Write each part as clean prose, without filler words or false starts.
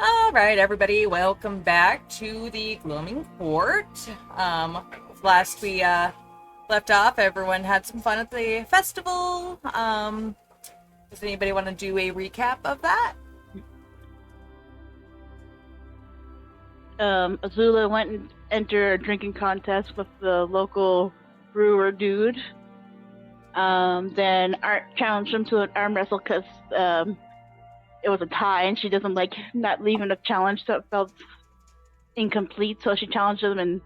All right, everybody, welcome back to the Gloaming Court. Last we left off, everyone had some fun at the festival. Does anybody want to do a recap of that? Azula went and entered a drinking contest with the local brewer dude. Then Art challenged him to an arm wrestle because it was a tie and she doesn't like not leaving a challenge, so it felt incomplete. So she challenged him, and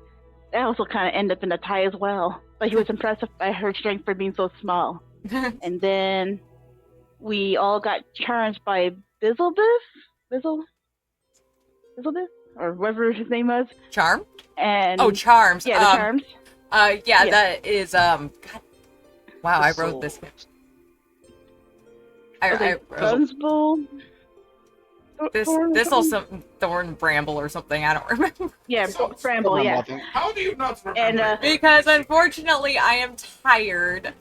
that also kind of ended up in a tie as well. But he was impressed by her strength for being so small. And then we all got challenged by Bizzlebiff, or whatever his name was. Charm? And Charms. Yeah, the Charms. Yeah, that is God. Wow, I wrote this. I wrote Bunsbull. this also Thorn Bramble or something. I don't remember. Yeah, Bramble. Yeah. How do you not remember? And Because unfortunately, I am tired.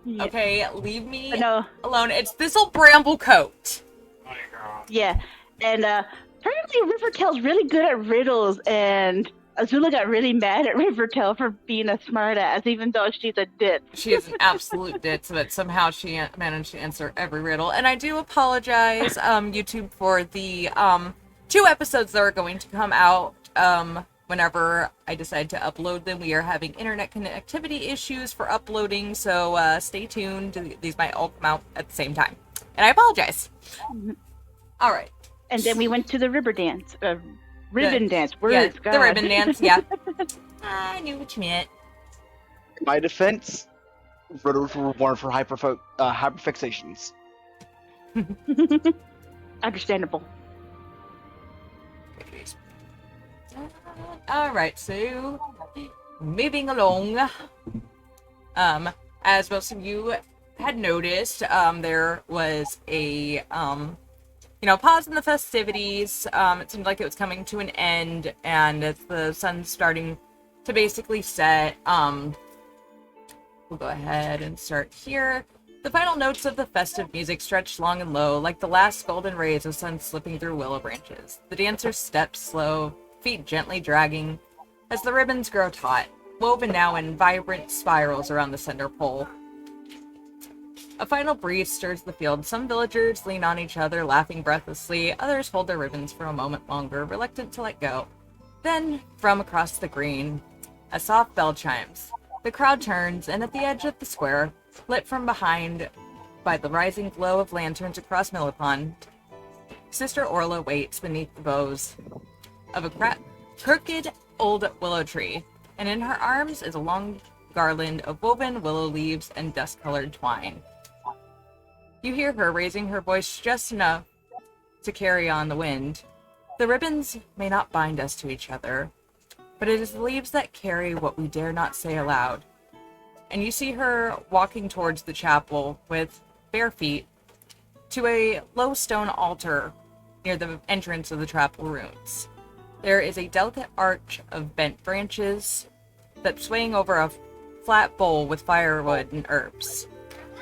yeah. Okay, leave me No. alone. It's Thistle Bramblecoat. Oh my god. Yeah, and apparently Rivertail's really good at riddles, and Azula got really mad at Rivertail for being a smartass, even though she's a ditz. She is an absolute ditz, but somehow she managed to answer every riddle. And I do apologize, YouTube, for the 2 episodes that are going to come out whenever I decide to upload them. We are having internet connectivity issues for uploading, so stay tuned. These might all come out at the same time. And I apologize. All right. And then we went to the ribbon dance. Words, Yeah, God. the ribbon dance, yeah. I knew what you meant. In my defense, riddles were born for hyperfixations. Understandable. Alright, so moving along. As most of you had noticed, there was a pause in the festivities. It seemed like it was coming to an end, and as the sun's starting to basically set, we'll go ahead and start here. The final notes of the festive music stretched long and low, like the last golden rays of sun slipping through willow branches. The dancers stepped slow, feet gently dragging, as the ribbons grow taut, woven now in vibrant spirals around the center pole. A final breeze stirs the field. Some villagers lean on each other, laughing breathlessly. Others hold their ribbons for a moment longer, reluctant to let go. Then, from across the green, a soft bell chimes. The crowd turns, and at the edge of the square, lit from behind by the rising glow of lanterns across Millipond, Sister Orla waits beneath the boughs of a crooked old willow tree, and in her arms is a long garland of woven willow leaves and dust-colored twine. You hear her raising her voice just enough to carry on the wind. The ribbons may not bind us to each other, but it is the leaves that carry what we dare not say aloud. And you see her walking towards the chapel with bare feet to a low stone altar near the entrance of the chapel ruins. There is a delicate arch of bent branches that's swaying over a flat bowl with firewood and herbs.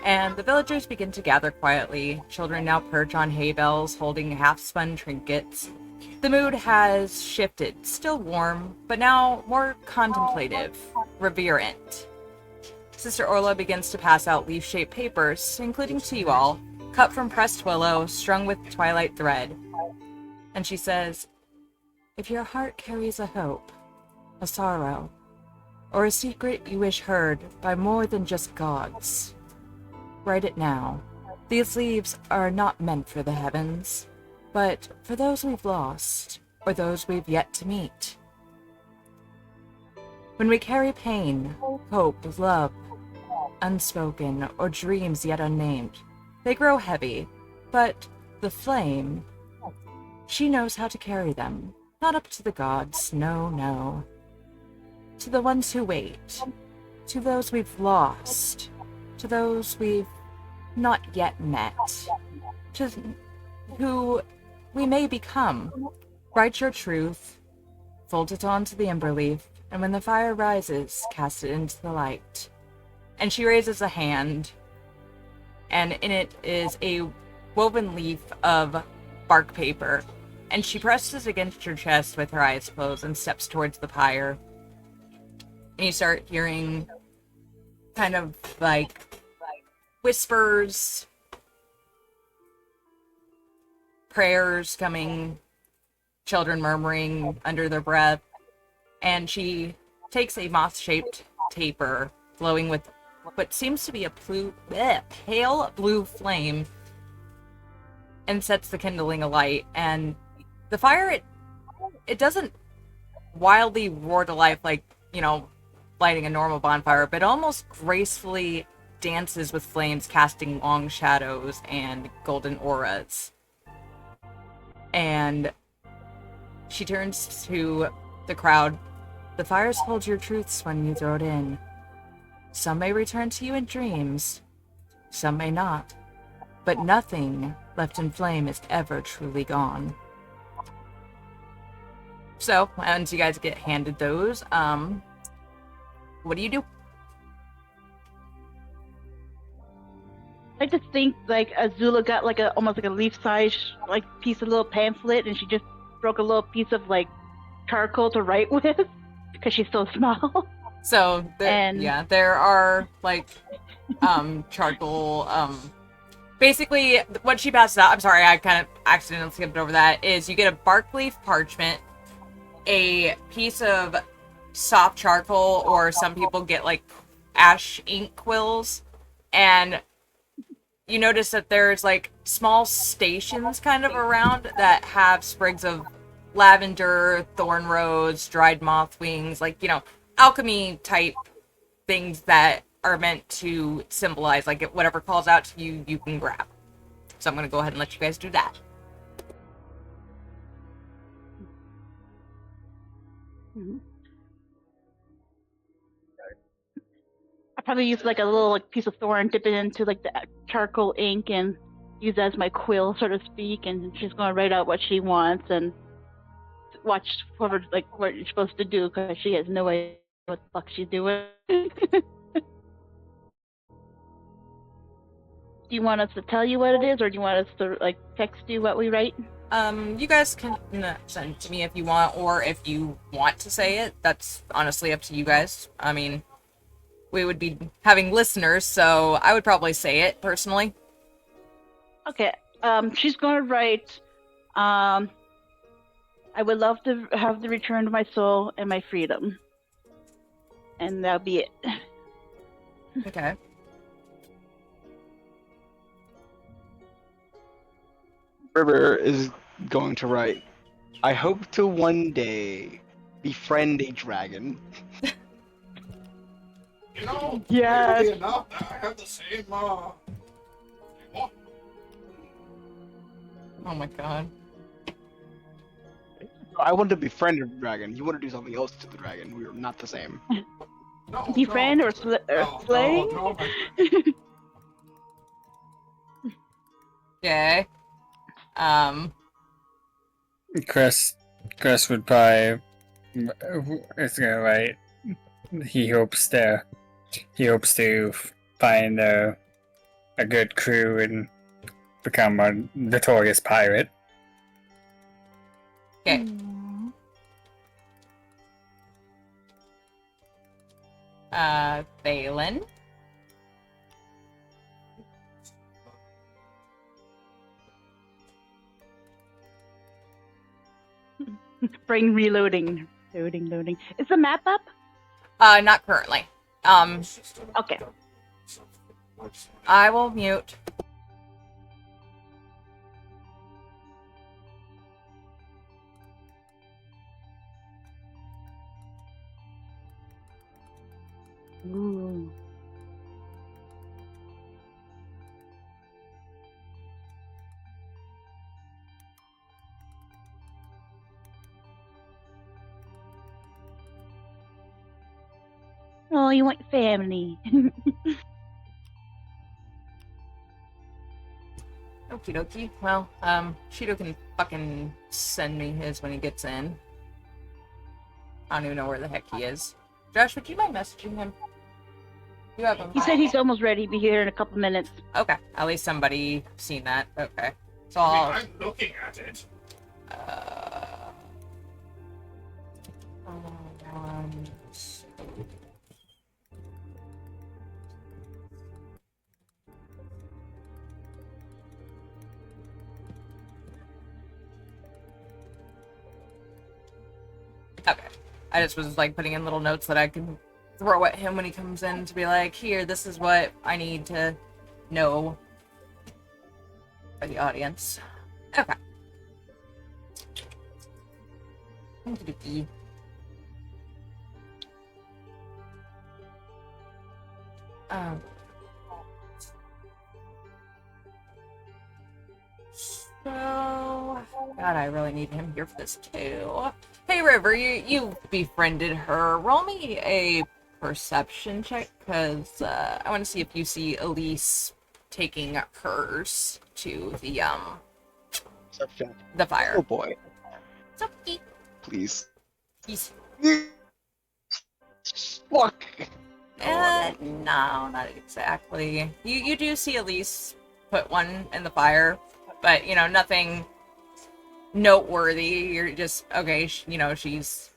And the villagers begin to gather quietly. Children now perch on hay bales, holding half-spun trinkets. The mood has shifted, still warm, but now more contemplative, reverent. Sister Orla begins to pass out leaf-shaped papers, including to you all, cut from pressed willow, strung with twilight thread. And she says, "If your heart carries a hope, a sorrow, or a secret you wish heard by more than just gods, write it now. These leaves are not meant for the heavens, but for those we've lost, or those we've yet to meet. When we carry pain, hope, love, unspoken, or dreams yet unnamed, they grow heavy, but the flame, she knows how to carry them. Not up to the gods, no, no. To the ones who wait, to those we've lost, to those we've not yet met, to who we may become. Write your truth, fold it onto the ember leaf, and when the fire rises, cast it into the light." And she raises a hand, and in it is a woven leaf of bark paper, And she presses against your chest with her eyes closed and steps towards the pyre. And you start hearing kind of like whispers, prayers coming, children murmuring under their breath. And she takes a moth-shaped taper glowing with what seems to be a pale blue flame and sets the kindling alight. And the fire, it doesn't wildly roar to life like, lighting a normal bonfire, but almost gracefully dances with flames, casting long shadows and golden auras. And she turns to the crowd. The fires hold your truths when you throw it in. Some may return to you in dreams, some may not, but nothing left in flame is ever truly gone. So, once you guys get handed those, what do you do? I just think like Azula got like almost like a leaf-sized like piece of little pamphlet, and she just broke a little piece of like charcoal to write with because she's so small. So there are like charcoal. Basically, what she passes out. I'm sorry, I kind of accidentally skipped over that. Is you get a bark leaf parchment, a piece of soft charcoal, or some people get like ash ink quills, and you notice that there's like small stations kind of around that have sprigs of lavender, thorn rose, dried moth wings, like, alchemy type things that are meant to symbolize, like, whatever calls out to you, you can grab. So I'm going to go ahead and let you guys do that. Mm-hmm. I probably use like a little like piece of thorn, dip it into like the charcoal ink, and use that as my quill, so to speak. And she's going to write out what she wants and watch whoever like what you're supposed to do, because she has no idea what the fuck she's doing. Do you want us to tell you what it is, or do you want us to like text you what we write? You guys can send it to me if you want, or if you want to say it. That's honestly up to you guys. I mean, we would be having listeners, so I would probably say it personally. Okay. She's going to write, I would love to have the return of my soul and my freedom. And that'll be it. Okay. River is going to write, I hope to one day befriend a dragon. Yes. Weirdly enough, I have the same, Oh my god. I want to befriend a dragon. You want to do something else to the dragon. We are not the same. No, Befriend no, or slay? No. Okay. Chris would probably is gonna write. He hopes to find a good crew and become a notorious pirate. Okay. Valen. Bring reloading. Loading. Is the map up? Not currently. Okay. I will mute. Ooh. Oh, you want family. Okie dokie. Well, Cheeto can fucking send me his when he gets in. I don't even know where the heck he is. Josh, would you mind messaging him? You have him. He said he's almost ready to be here in a couple minutes. Okay. At least somebody seen that. Okay. So I I'll... mean, I'm looking at it. Um, okay. I just was like putting in little notes that I can throw at him when he comes in to be like, here, this is what I need to know for the audience. Okay. Okey-dokey. Um. So, God, I really need him here for this too. Hey, River, you befriended her. Roll me a perception check, because I want to see if you see Elise taking hers to Perception. the fire. Oh boy. It's okay. Please. He's Fuck. no, not exactly. You do see Elise put one in the fire, but you know, nothing noteworthy. You're just okay. She's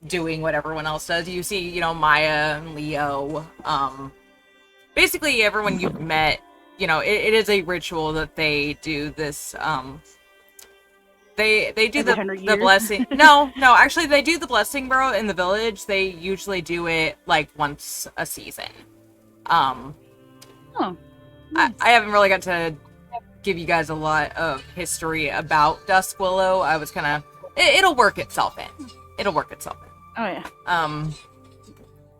doing what everyone else does. You see, Maya and Leo. Basically everyone you've met. It is a ritual that they do this. They do Every 100 the years? blessing. No, actually they do the blessing bro in the village. They usually do it like once a season. Oh. I haven't really got to give you guys a lot of history about Dusk Willow. I was kind of it'll work itself in. It'll work itself in. Oh yeah.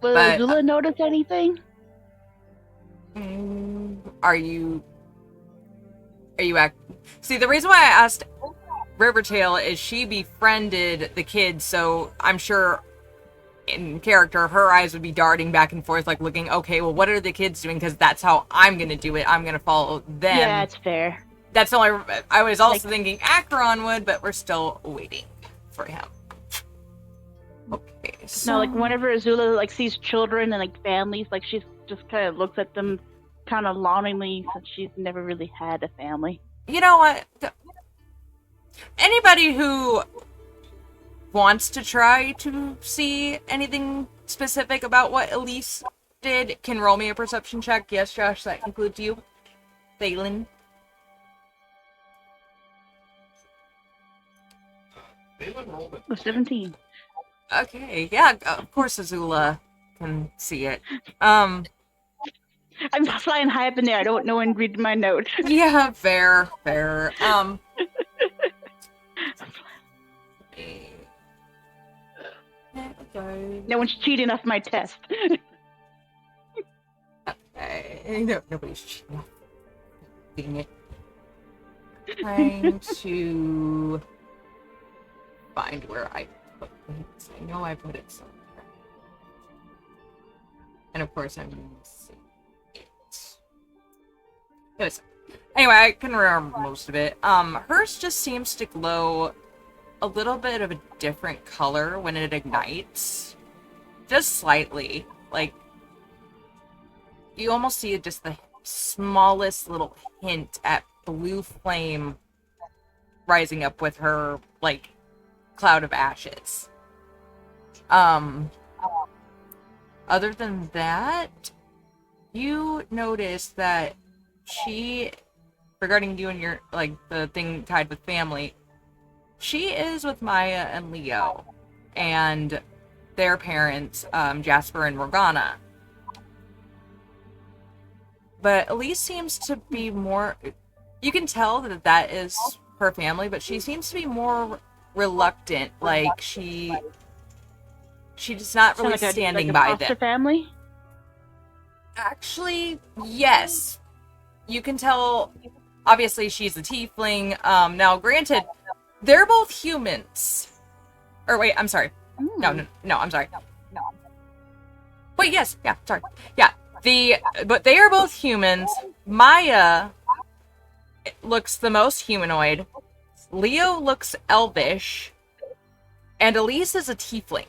But- Will Azula notice anything? Are you See, the reason why I asked Rivertail is she befriended the kids, so I'm sure in character her eyes would be darting back and forth, like looking, okay, well, what are the kids doing? Because that's how I'm gonna do it. I'm gonna follow them. Yeah, it's fair. That's the only. I was also thinking Acheron would, but we're still waiting for him. Okay, so No, like whenever Azula sees children and families, she just kind of looks at them kind of longingly, since she's never really had a family. you know what? Anybody who wants to try to see anything specific about what Elise did can roll me a perception check. Yes, Josh, that includes you. Thalen. Balin rolled it. Oh, 17. Okay, yeah, of course Azula can see it. I'm flying high up in there. I don't know and read my note. Yeah, fair. No one's cheating off my test. No, nobody's cheating. Dang it. Trying to find where I put it. I know I put it somewhere. And of course I'm missing it. Anyway, I can remember most of it. Hers just seems to glow a little bit of a different color when it ignites. Just slightly. Like, you almost see just the smallest little hint at blue flame rising up with her, cloud of ashes. Other than that, you notice that regarding you and your, the thing tied with family, she is with Maya and Leo, and their parents, Jasper and Morgana. But Elise seems to be more... You can tell that is her family, but she seems to be more reluctant. She's just not really standing by foster them. family? Actually, yes. You can tell, obviously, she's a tiefling. Now, granted, they're both humans. Or wait, I'm sorry. No, I'm sorry. Wait, yes, yeah, sorry. Yeah, but they are both humans. Maya looks the most humanoid. Leo looks elvish. And Elise is a tiefling.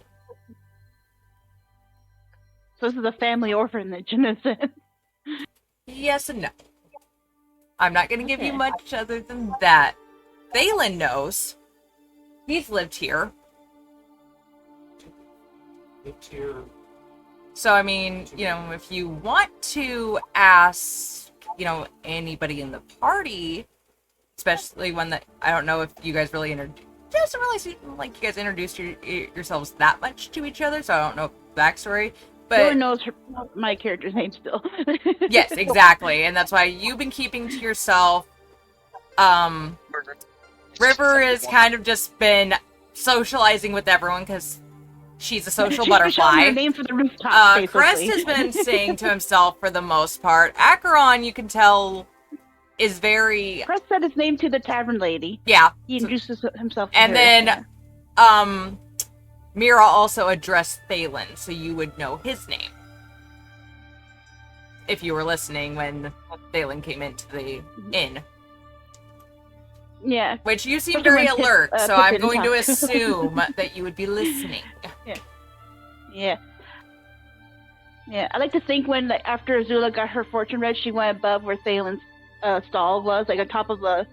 So this is a family orphanage in a sense. Yes and no. I'm not going to give you much other than that. Thalen knows. He's lived here. Tier. So, I mean, you know, if you want to ask, you know, anybody in the party, especially one that I don't know if you guys really doesn't really seem like you guys introduced yourselves that much to each other, so I don't know backstory. No But one knows my character's name still. yes, exactly, and that's why you've been keeping to yourself. River has kind of just been socializing with everyone because she's a social She's shouting butterfly. her name for the rooftop, Crest basically. has been saying to himself for the most part. Acheron, you can tell, is very Crest said his name to the tavern lady. yeah. He introduces himself to And her. then Yeah. Mira also addressed Thalen, so you would know his name if you were listening when Thalen came into the inn. Yeah. Which you seem Especially very when Pip, alert, so Pip I'm didn't going to talk. assume that you would be listening. Yeah. Yeah. I like to think when, like, after Azula got her fortune read, she went above where Thalen's stall was, like on top of the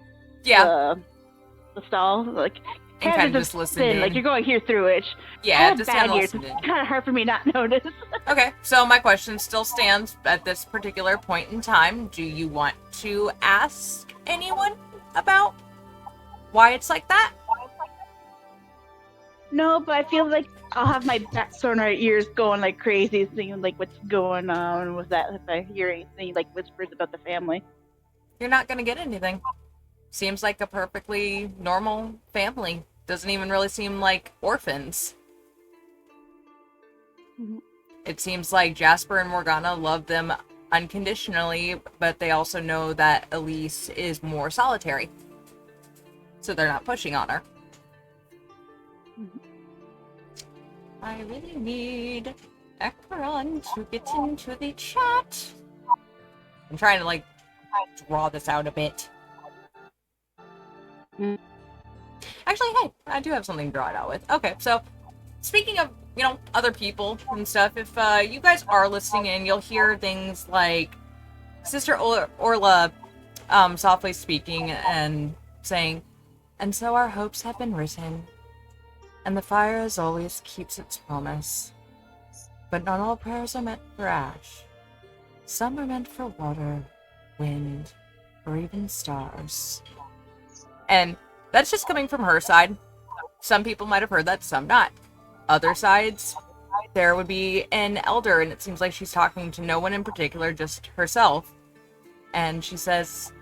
stall, like And kind of just listened thin, in. like you're going here through it. Yeah, I just have kind bad of ears. listened in. It's kind of hard for me not notice. Okay, so my question still stands at this particular point in time. Do you want to ask anyone about why it's like that? No, but I feel like I'll have my back sonar ears going like crazy, seeing like what's going on with that if I hear anything like whispers about the family. You're not going to get anything. Seems like a perfectly normal family. Doesn't even really seem like orphans. Mhm. It seems like Jasper and Morgana love them unconditionally, but they also know that Elise is more solitary. So they're not pushing on her. I really need Ekron to get into the chat. I'm trying to, like, draw this out a bit. Mm. Actually, hey, I do have something to draw it out with. Okay, so, speaking of, you know, other people and stuff, if you guys are listening in, you'll hear things like Sister Orla softly speaking and saying, "And so our hopes have been written, and the fire as always keeps its promise. But not all prayers are meant for ash. Some are meant for water, wind, or even stars." And that's just coming from her side. Some people might have heard that, some not. Other sides, there would be an elder, and it seems like she's talking to no one in particular, just herself. And she says,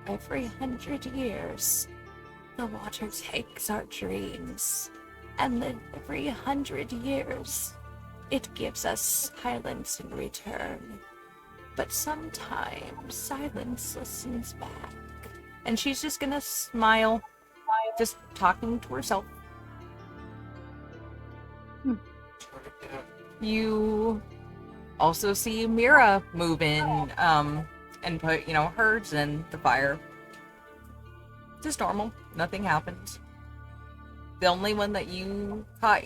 "Every 100 years, the water takes our dreams, and then every 100 years, it gives us silence in return. But sometimes silence listens back." And she's just gonna smile, just talking to herself. You also see Mira move in, and put, you know, hers in the fire. Just normal. Nothing happens. The only one that you caught,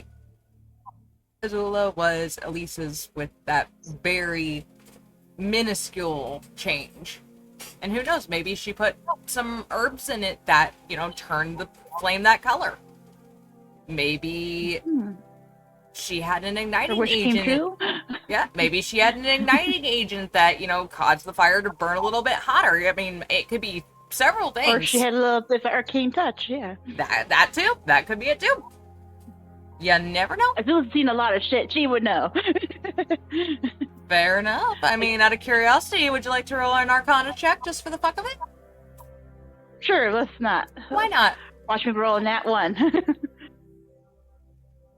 Azula, was Elise's with that very minuscule change. And who knows, maybe she put some herbs in it that, you know, turned the flame that color. Maybe she had an Or igniting which came agent. true. Yeah, maybe she had an igniting agent that, you know, caused the fire to burn a little bit hotter. I mean, it could be several things. Or she had a little bit of arcane touch, yeah. That too. That could be it too. You never know. If Azula's seen a lot of shit, she would know. Fair enough. I mean, out of curiosity, would you like to roll an Arcana check just for the fuck of it? Sure, let's not. Why not? Watch me roll in that one.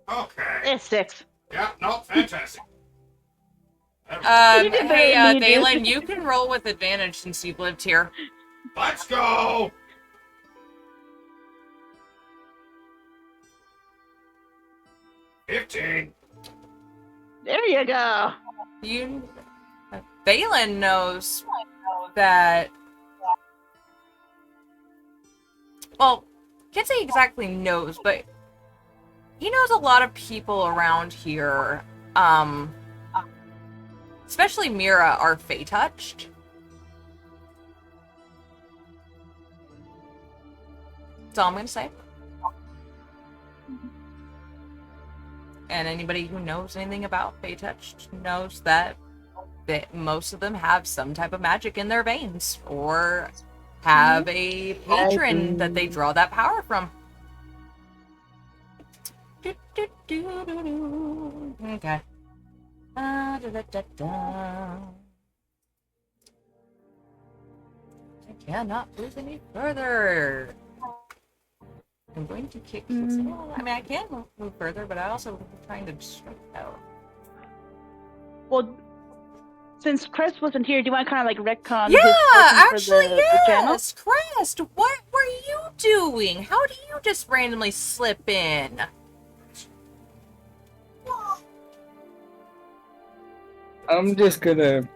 Okay. It's 6. Yeah, no, fantastic. You did better Hey, than me, dude. Dalen, you can roll with advantage since you've lived here. Let's go! $15. There you go. Valen knows that. Well, can't say exactly knows, but he knows a lot of people around here. Especially Mira are Fey touched. That's all I'm gonna say. And anybody who knows anything about Fey Touched knows that most of them have some type of magic in their veins, or have a patron that they draw that power from. Okay. I cannot move any further. I'm going to kick this wall. I mean, I can move further, but I also am trying to distract out. Well, since Crest wasn't here, do you want to kind of like retcon? Yeah, his portion actually, for the channel? yes. Crest, what were you doing? How do you just randomly slip in? I'm just gonna.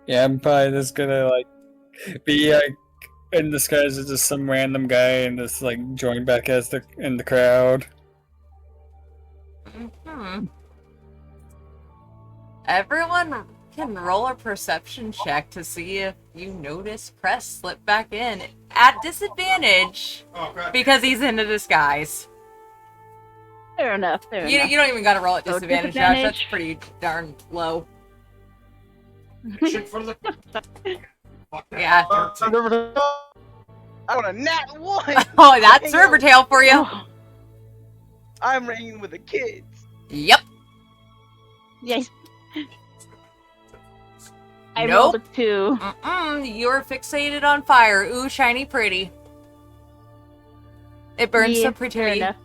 Yeah, I'm probably just gonna like be like in disguise as just some random guy and just like join back as in the crowd. Everyone can roll a perception check to see if you notice Crest slip back in at disadvantage Oh, crap. because he's in a disguise. Fair enough. Fair You enough. don't even gotta roll at So disadvantage, Josh. disadvantage. That's pretty darn low. Shoot for the. Fuck that. Yeah. I want a nat 1! Oh, that's Hang on. Rivertail for you. I'm ringing with the kids. Yep. Yes. I Nope. rolled a 2. You're fixated on fire. Ooh, shiny pretty. It burns so Fair pretty. enough.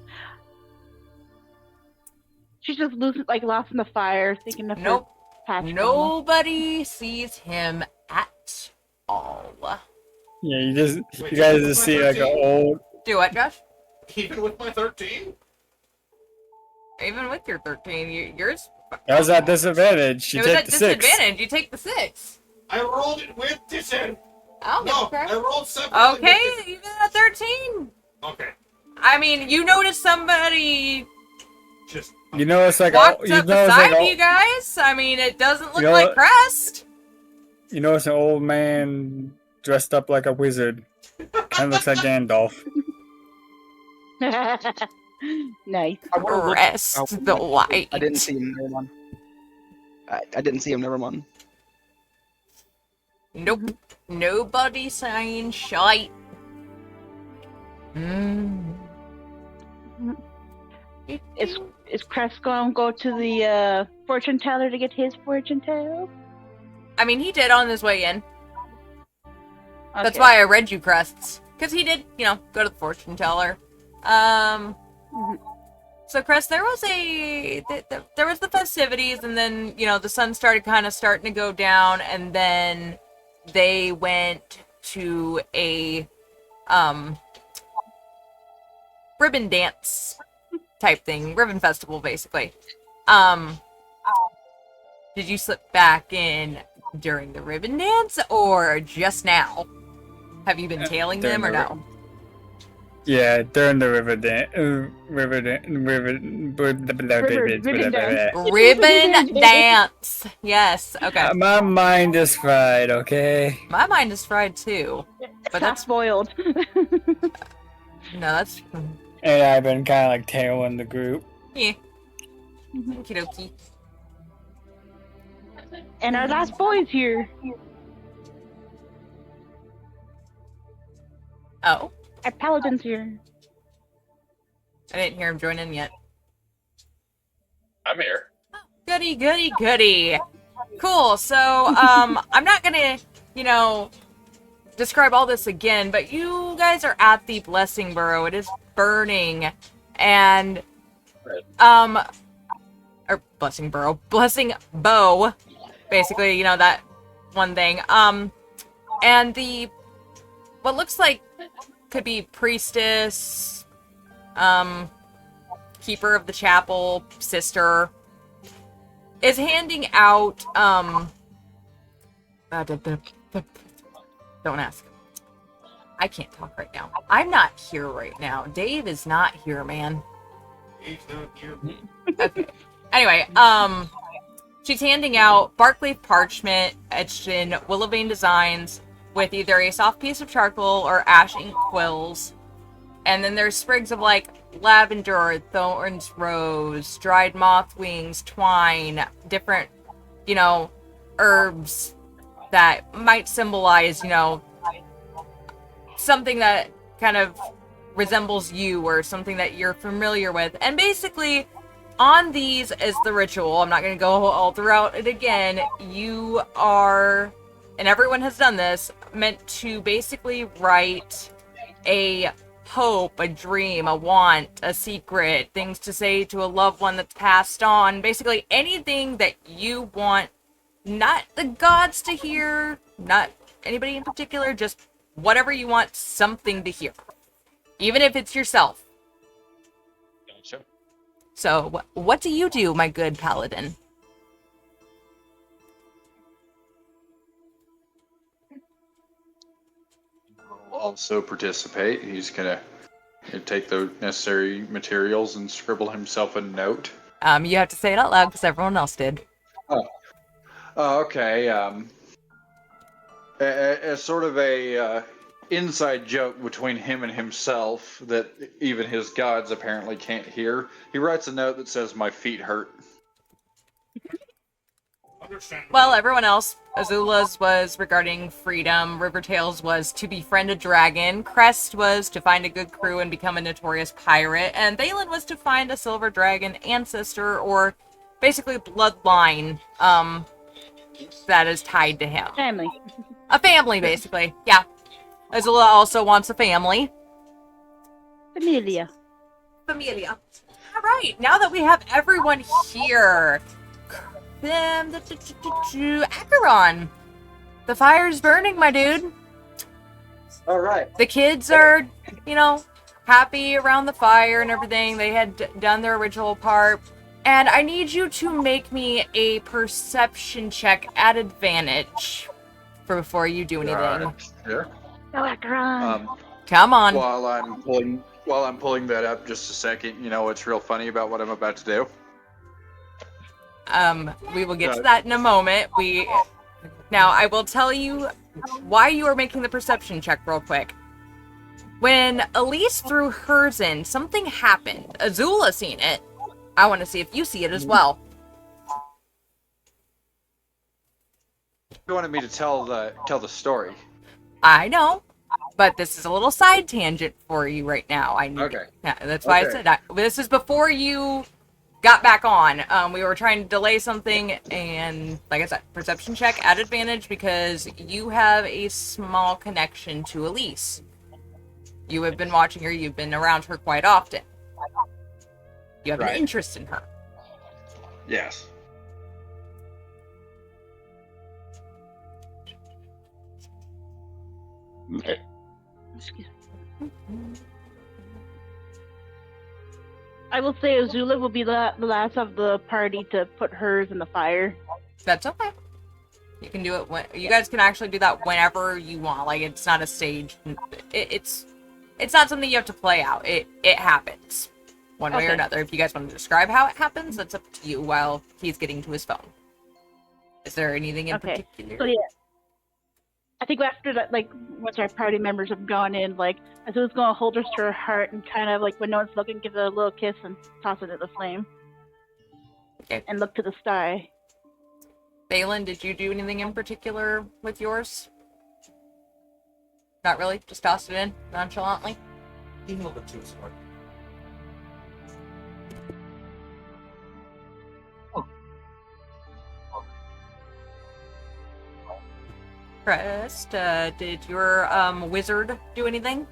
She's just lost in the fire, thinking of Nope. her past trauma. Nobody sees him at all. Yeah, you Wait, guys even just with see my like an 13? old. Do what, Josh? Even with my 13? Even with your 13, yours. That was at disadvantage. You It was take at the 6. disadvantage. You take the 6. I rolled it with disadvantage. I don't give No, a crap. I rolled separately. Okay, with even at 13. Okay. I mean, you notice somebody Just. You know it's like walked you up know it's beside like you guys. I mean, it doesn't look You know like what? Crest. you know it's an old man dressed up like a wizard. Kind of looks like Gandalf. Nice. I would've looked- Crest oh, the White. I didn't see him. Never mind. I didn't see him. Never mind. Nope. Nobody saying shite. Is Crest going to go to the fortune teller to get his fortune tale? I mean, he did on his way in. That's Okay. why I read you Crests. Because he did, go to the fortune teller. So Crest, there was there was the festivities, and then, the sun starting to go down, and then they went to a, ribbon dance type thing. Ribbon festival, basically. Did you slip back in during the ribbon dance, or just now? Have you been tailing during them, or the no? Yeah, during the ribbon dance. Ribbon dance. Yes. Okay. My mind is fried, okay? My mind is fried too. But that's spoiled. that's And I've been kind of like tailing the group. yeah. Okie dokie. And our last boy's here. Oh, Our paladin's here. I didn't hear him join in yet. I'm here. Goody, goody, goody. Cool. So, I'm not gonna, describe all this again, but you guys are at the Blessing Burrow. It is burning, and or Blessing Burrow, Blessing Bow, basically, that one thing. And the what looks like could be priestess, keeper of the chapel, sister, is handing out, don't ask. I can't talk right now. I'm not here right now. Dave is not here, man. He's not here. Okay. Anyway, she's handing out bark leaf parchment etched in willow vein designs, with either a soft piece of charcoal or ash ink quills. And then there's sprigs of like lavender, thorns, rose, dried moth wings, twine, different, herbs that might symbolize, something that kind of resembles you or something that you're familiar with. And basically, on these is the ritual. I'm not going to go all throughout it again. You are, and everyone has done this, meant to basically write a hope, a dream, a want, a secret, things to say to a loved one that's passed on. Basically, anything that you want, not the gods to hear, not anybody in particular, just whatever you want something to hear. Even if it's yourself. Gotcha. So, what do you do, my good paladin? Will also participate. He's gonna take the necessary materials and scribble himself a note. You have to say it out loud because everyone else did. Oh, okay. As sort of a inside joke between him and himself that even his gods apparently can't hear. He writes a note that says, "My feet hurt." Understandable. Well, everyone else, Azula's was regarding freedom, Rivertail's was to befriend a dragon, Crest was to find a good crew and become a notorious pirate, and Thalen was to find a silver dragon ancestor, or basically bloodline, that is tied to him. Family. A family, basically. Yeah. Azula also wants a family. Familia. Familia. All right, now that we have everyone here, Acheron, the fire's burning, my dude. All right. The kids are, happy around the fire and everything. They had done their ritual part. And I need you to make me a perception check at advantage before you do anything. Sure. Go Acheron. Come on. While I'm pulling that up, just a second. You know what's real funny about what I'm about to do? We will get to that in a moment. Now, I will tell you why you are making the perception check real quick. When Elise threw hers in, something happened. Azula seen it. I want to see if you see it as well. You wanted me to tell the story. I know, but this is a little side tangent for you right now. Okay. Yeah, that's why I said that. This is before you got back on. We were trying to delay something, and like I said, perception check at advantage because you have a small connection to Elise. You have been watching her. You've been around her quite often. You have an interest in her. Yes. Excuse me. I will say Azula will be the last of the party to put hers in the fire. That's okay. You can do it when you guys can actually do that whenever you want. Like it's not a stage. It's not something you have to play out. It happens one way or another. If you guys want to describe how it happens, that's up to you. While he's getting to his phone. Is there anything in particular? So yeah, I think after that, like once our party members have gone in, like Azula's gonna hold her to her heart and kind of like when no one's looking, give it a little kiss and toss it in the flame. Okay. And look to the sky. Balin, did you do anything in particular with yours? Not really. Just tossed it in nonchalantly. He held it to his heart. Crest, did your wizard do anything?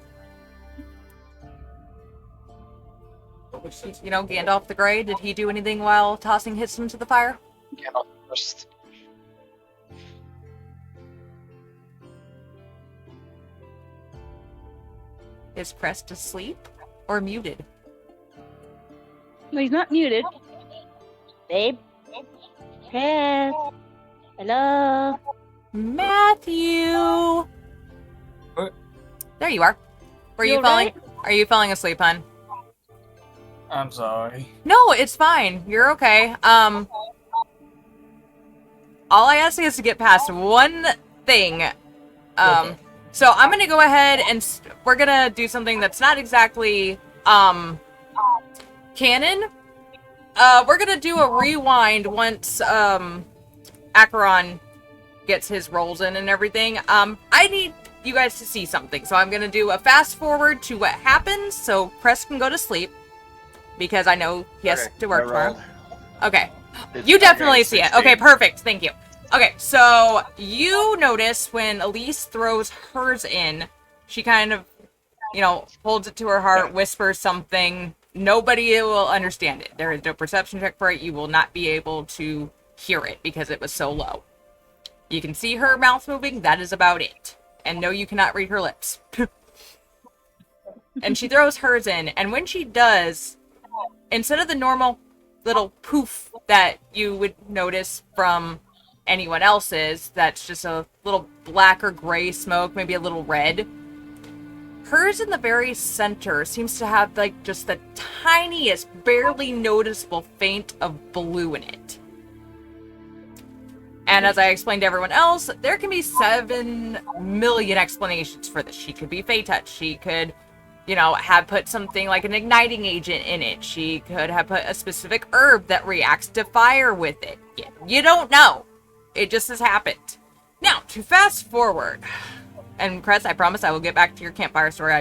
Gandalf the Grey, did he do anything while tossing hits into the fire? Gandalf first. Is Crest asleep or muted? No, he's not muted. Babe? Chris? Hello? Matthew! What? There you are. Are you falling asleep, hon? I'm sorry. No, it's fine. You're okay. All I ask is to get past one thing. Okay. So I'm gonna go ahead and we're gonna do something that's not exactly canon. We're gonna do a rewind once Acheron gets his rolls in and everything. I need you guys to see something, so I'm gonna do a fast forward to what happens, so Press can go to sleep because I know he has to work tomorrow. Okay, you definitely see it. Okay, perfect. Thank you. Okay, so you notice when Elise throws hers in, she kind of, holds it to her heart, whispers something. Nobody will understand it. There is no perception check for it. You will not be able to hear it because it was so low. You can see her mouth moving. That is about it. And no, you cannot read her lips. And she throws hers in. And when she does, instead of the normal little poof that you would notice from anyone else's, that's just a little black or gray smoke, maybe a little red. Hers in the very center seems to have like just the tiniest, barely noticeable feint of blue in it. And as I explained to everyone else, there can be 7 million explanations for this. She could be Fey Touch. She could, have put something like an igniting agent in it. She could have put a specific herb that reacts to fire with it. You don't know. It just has happened. Now, to fast forward, and Cress, I promise I will get back to your campfire story.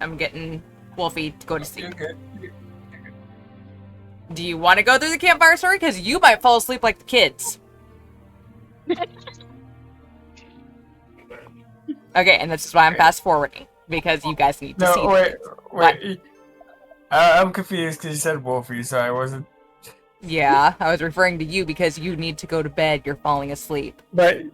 I'm getting Wolfie to go to sleep. You're good. Do you want to go through the campfire story? Because you might fall asleep like the kids. Okay, and this is why I'm fast forwarding, because you guys need to see. No, wait. I'm confused because you said Wolfie, so I wasn't. Yeah, I was referring to you because you need to go to bed. You're falling asleep. But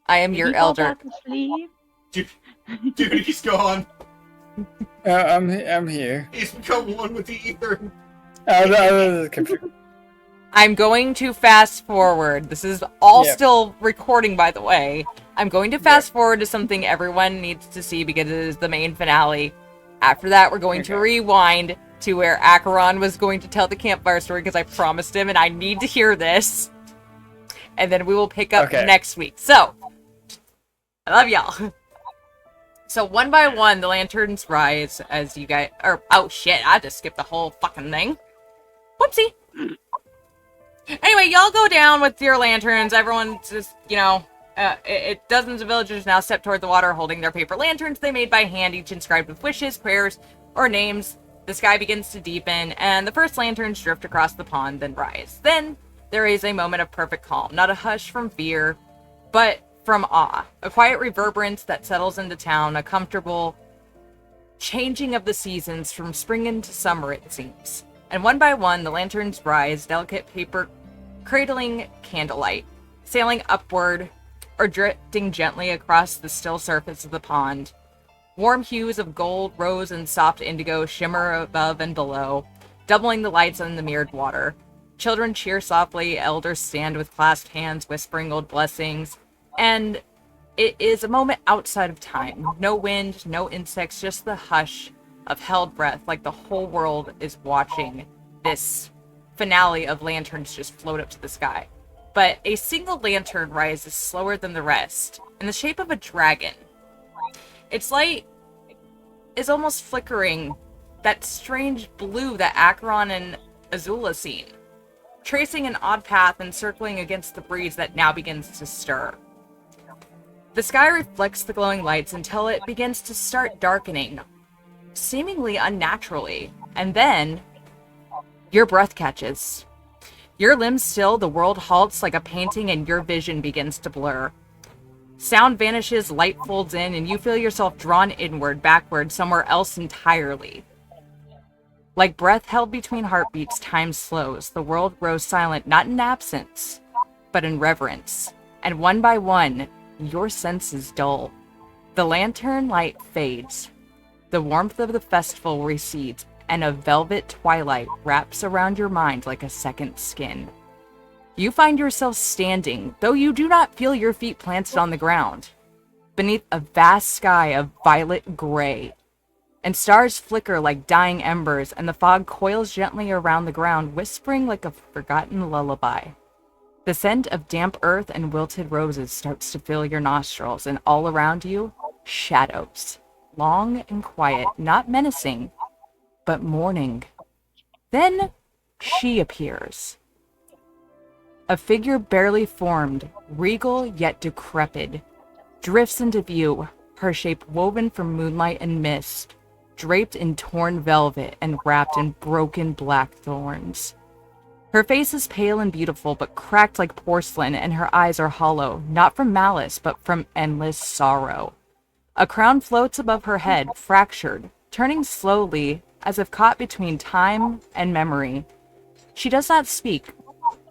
I am your elder. To sleep? Dude, he's gone. I'm here. He's become one with the ether. I'm going to fast forward. This is all Yep. still recording, by the way. I'm going to fast forward to something everyone needs to see because it is the main finale. After that, we're going to rewind to where Acheron was going to tell the campfire story because I promised him and I need to hear this. And then we will pick up next week. So, I love y'all. So one by one, the lanterns rise as you guys... oh shit, I just skipped the whole fucking thing. Whoopsie. Anyway, y'all go down with your lanterns. Everyone's just, dozens of villagers now step toward the water holding their paper lanterns they made by hand, each inscribed with wishes, prayers, or names. The sky begins to deepen, and the first lanterns drift across the pond, then rise. Then there is a moment of perfect calm, not a hush from fear, but from awe. A quiet reverberance that settles into town, a comfortable changing of the seasons from spring into summer, it seems. And one by one, the lanterns rise, delicate paper cradling candlelight, sailing upward or drifting gently across the still surface of the pond. Warm hues of gold, rose, and soft indigo shimmer above and below, doubling the lights on the mirrored water. Children cheer softly, elders stand with clasped hands, whispering old blessings, and it is a moment outside of time. No wind, no insects, just the hush of held breath, like the whole world is watching this finale of lanterns just float up to the sky. But a single lantern rises slower than the rest, in the shape of a dragon. Its light is almost flickering, that strange blue that Acheron and Azula seen, tracing an odd path and circling against the breeze that now begins to stir. The sky reflects the glowing lights until it begins to start darkening, seemingly unnaturally, and then your breath catches. Your limbs still, the world halts like a painting, and your vision begins to blur. Sound vanishes, light folds in, and you feel yourself drawn inward, backward, somewhere else entirely. Like breath held between heartbeats, time slows. The world grows silent, not in absence, but in reverence. And one by one, your senses dull. The lantern light fades. The warmth of the festival recedes, and a velvet twilight wraps around your mind like a second skin. You find yourself standing, though you do not feel your feet planted on the ground, beneath a vast sky of violet gray. and stars flicker like dying embers, and the fog coils gently around the ground, whispering like a forgotten lullaby. The scent of damp earth and wilted roses starts to fill your nostrils, and all around you, shadows. Long and quiet, not menacing, but mourning. Then she appears. A figure barely formed, regal yet decrepit, drifts into view, her shape woven from moonlight and mist, draped in torn velvet and wrapped in broken black thorns. Her face is pale and beautiful, but cracked like porcelain, and her eyes are hollow, not from malice, but from endless sorrow. A crown floats above her head, fractured, turning slowly, as if caught between time and memory. She does not speak,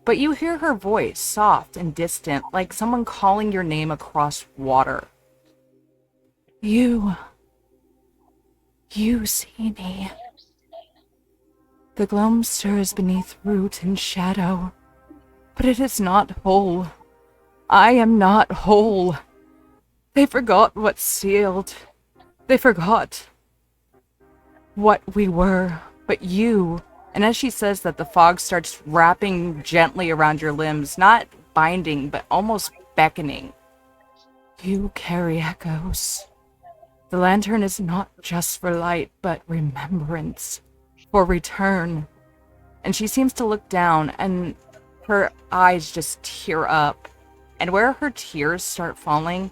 but you hear her voice, soft and distant, like someone calling your name across water. You see me. The gloam stirs beneath root and shadow, but it is not whole. I am not whole. They forgot what sealed. They forgot what we were, but you. And as she says that, the fog starts wrapping gently around your limbs, not binding, but almost beckoning. You carry echoes. The lantern is not just for light, but remembrance, for return. And she seems to look down, and her eyes just tear up. And where her tears start falling,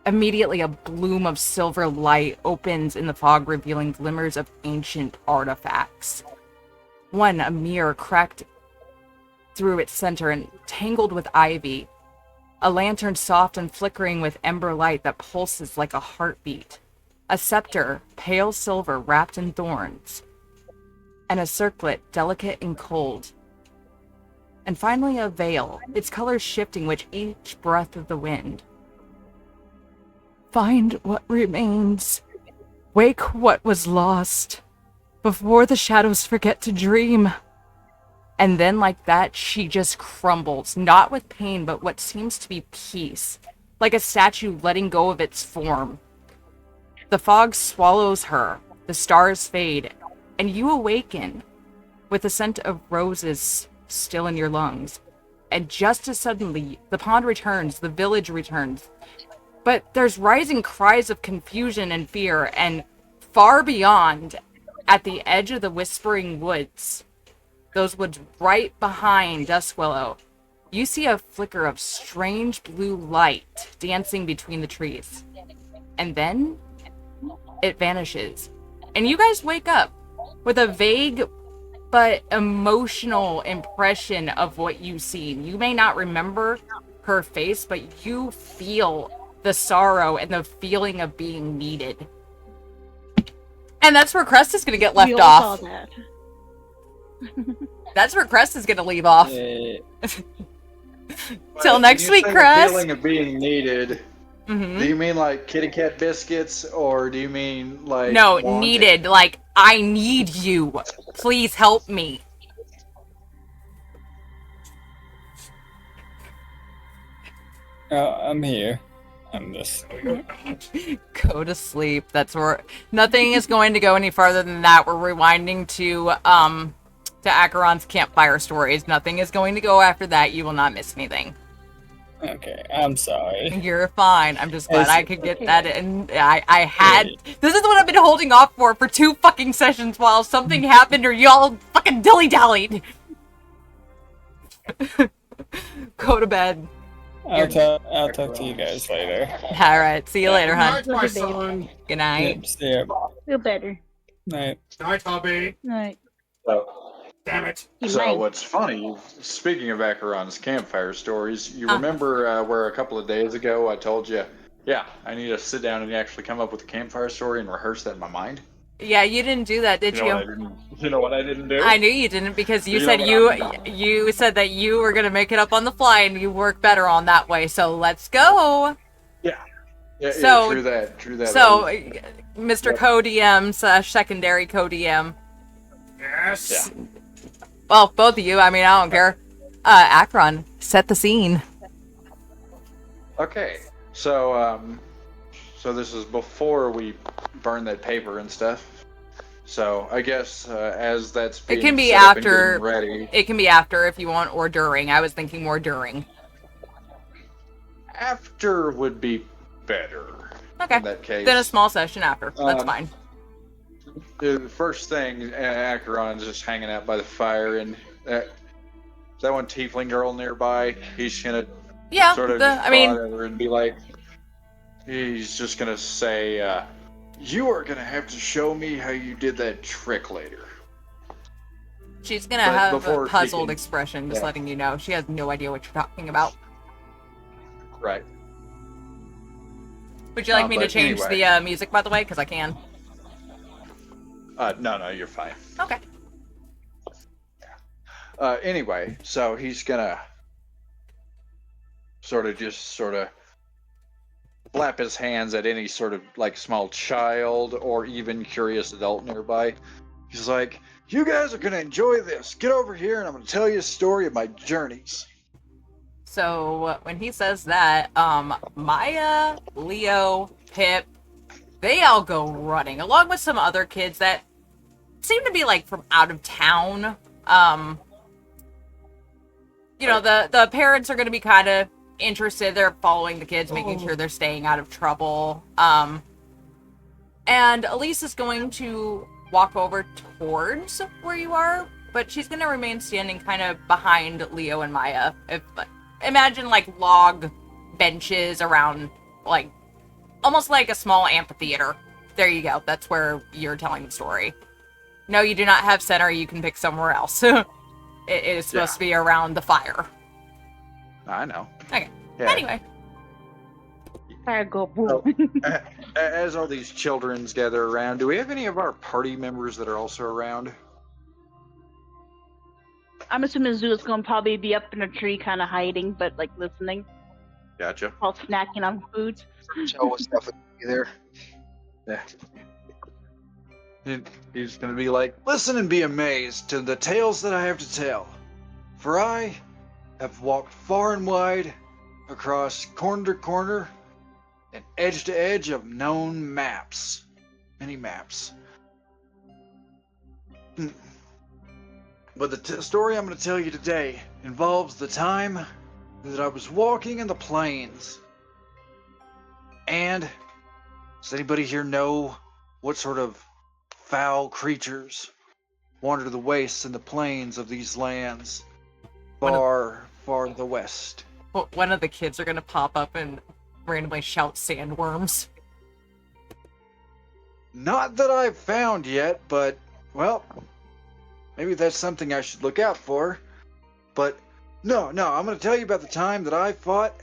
immediately a bloom of silver light opens in the fog, revealing glimmers of ancient artifacts. One, a mirror cracked through its center and tangled with ivy. A lantern soft and flickering with ember light that pulses like a heartbeat. A scepter, pale silver wrapped in thorns. And a circlet, delicate and cold. And finally a veil, its colors shifting with each breath of the wind. Find what remains. Wake what was lost. Before the shadows forget to dream. And then like that, she just crumbles, not with pain, but what seems to be peace, like a statue letting go of its form. The fog swallows her, the stars fade, and you awaken with the scent of roses still in your lungs. And just as suddenly, the pond returns, the village returns. But there's rising cries of confusion and fear, and far beyond, at the edge of the whispering woods, those woods right behind Duskwillow, you see a flicker of strange blue light dancing between the trees. And then it vanishes. And you guys wake up with a vague but emotional impression of what you've seen. You may not remember her face, but you feel the sorrow and the feeling of being needed. And that's where Crest is going to get left We all off. saw that. That's where Crest is going to leave off. Till When next you week, say Crest. The feeling of being needed. Mhm. Do you mean like kitty cat biscuits, or do you mean like No, wanted? needed. Like, I need you. Please help me. I'm here. I'm just. Go to sleep. That's where nothing is going to go any farther than that. We're rewinding to Acheron's campfire stories. Nothing is going to go after that. You will not miss anything. Okay, I'm sorry. You're fine. I'm just glad It's- I could get that in. I had. This is what I've been holding off for 2 fucking sessions while something happened or y'all fucking dilly-dallied. Go to bed. I'll talk to you guys later. Alright, see you later, hon. Night, my son. Good night. Yep, see ya. Feel better. Night. Night, hubby. Right. Damn it. So what's funny, speaking of Acheron's campfire stories, you remember where a couple of days ago I told you, yeah, I need to sit down and actually come up with a campfire story and rehearse that in my mind? Yeah, you didn't do that, did you? You know what I didn't do? I knew you didn't because you You said know what you said that you were gonna make it up on the fly and you work better on that way. So let's go. Yeah, So- true that. So, Mr. Co-DM / secondary Co-DM. Yes. Well, both of you. I mean, I don't care. Acheron, set the scene. Okay, so so this is before we burn that paper and stuff. So I guess as that's It being can be set up and after. getting ready, It can be after if you want, or during. I was thinking more during. after would be better. Okay. In that case, Then a small session after. That's fine. the first thing, Acheron's just hanging out by the fire, and that one tiefling girl nearby, he's gonna Yeah. sort of I mean, prod at her and be like, he's just gonna say, you are gonna have to show me how you did that trick later. she's gonna But have before a she puzzled can- expression, just yeah. letting you know. She has no idea what you're talking about. Right. Would you like me to but change anyway. the music, by the way? Because I can. No, you're fine. Okay. Anyway, so he's gonna sort of flap his hands at any sort of like small child or even curious adult nearby. He's like, you guys are gonna enjoy this. Get over here and I'm gonna tell you a story of my journeys. So when he says that, Maya, Leo, Pip, they all go running, along with some other kids that seem to be like from out of town. The parents are going to be kind of interested. They're following the kids, making sure they're staying out of trouble. And Elise is going to walk over towards where you are, but she's going to remain standing kind of behind Leo and Maya. Imagine like log benches around, like almost like a small amphitheater. There you go. That's where you're telling the story. No, you do not have center. You can pick somewhere else. It is supposed to be around the fire. I know. Okay. Yeah. Anyway. Fire go boom. As all these childrens gather around, do we have any of our party members that are also around? I'm assuming Zoo is going to probably be up in a tree, kind of hiding, but like listening, Gotcha. while snacking on food. Joe was definitely there. Yeah. He's gonna be like, listen and be amazed to the tales that I have to tell. For I have walked far and wide, across corner to corner, and edge to edge of known maps. Many maps. But the story I'm gonna tell you today involves the time that I was walking in the plains. And does anybody here know what sort of foul creatures wander the wastes and the plains of these lands far, far to the west? Well, one of the kids are going to pop up and randomly shout sandworms. Not that I've found yet, but, well, maybe that's something I should look out for. But, no, I'm going to tell you about the time that I fought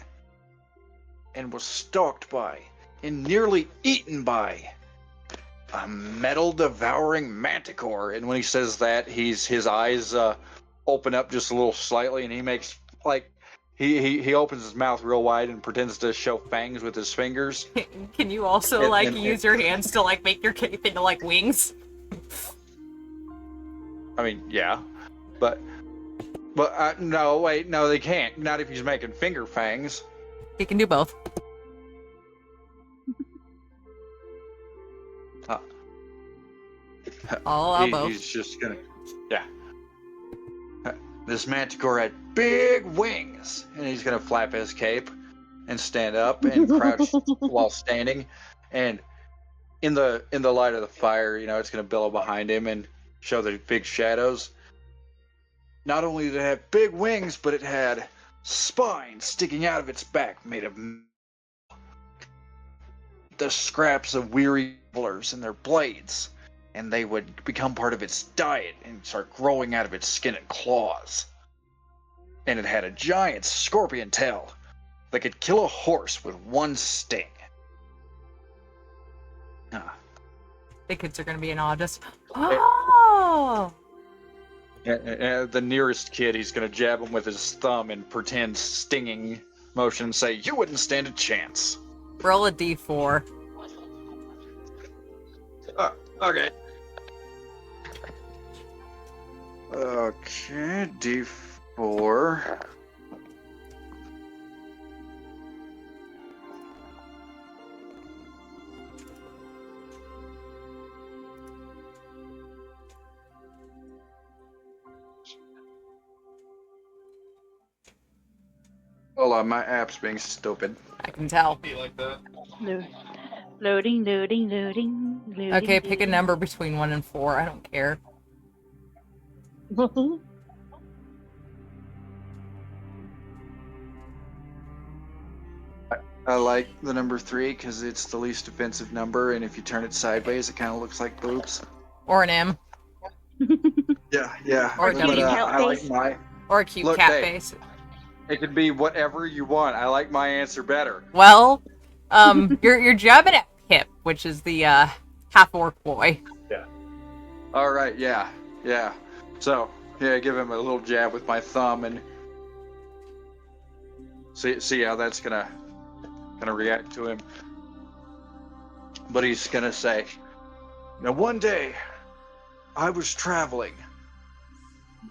and was stalked by and nearly eaten by a metal-devouring manticore. And when he says that, his eyes open up just a little slightly, and he makes, like, he opens his mouth real wide and pretends to show fangs with his fingers. Can you also, And- use your hands to, make your cape into, wings? I mean, yeah, but no, wait, no, they can't. Not if he's making finger fangs. You can do both. I'll allow both. He's just gonna, yeah. This manticore had big wings, and he's gonna flap his cape and stand up and crouch while standing, and in the light of the fire, it's gonna billow behind him and show the big shadows. Not only did it have big wings, but it had spines sticking out of its back made of the scraps of weary travelers and their blades, and they would become part of its diet and start growing out of its skin and claws. And it had a giant scorpion tail that could kill a horse with one sting. The kids are going to be in awe. Just, oh! The nearest kid, he's going to jab him with his thumb and pretend stinging motion and say, "You wouldn't stand a chance." Roll a d4. Okay. Okay, D4. on, my app's being stupid. I can tell. Be like that. Loading, loading, loading, loading. Okay, pick a number between 1 and 4. I don't care. number. I like the number 3 because it's the least offensive number, and if you turn it sideways, it kind of looks like boobs. Or an M. Yeah. Or a But, kitty cat I like face. my. Or a cute Look, cat hey. face. It could be whatever you want. I like my answer better. Well, you're jabbing at Pip, which is the half-orc boy. All right, yeah. So, yeah, give him a little jab with my thumb and see how that's gonna react to him. But he's gonna say, now one day, I was traveling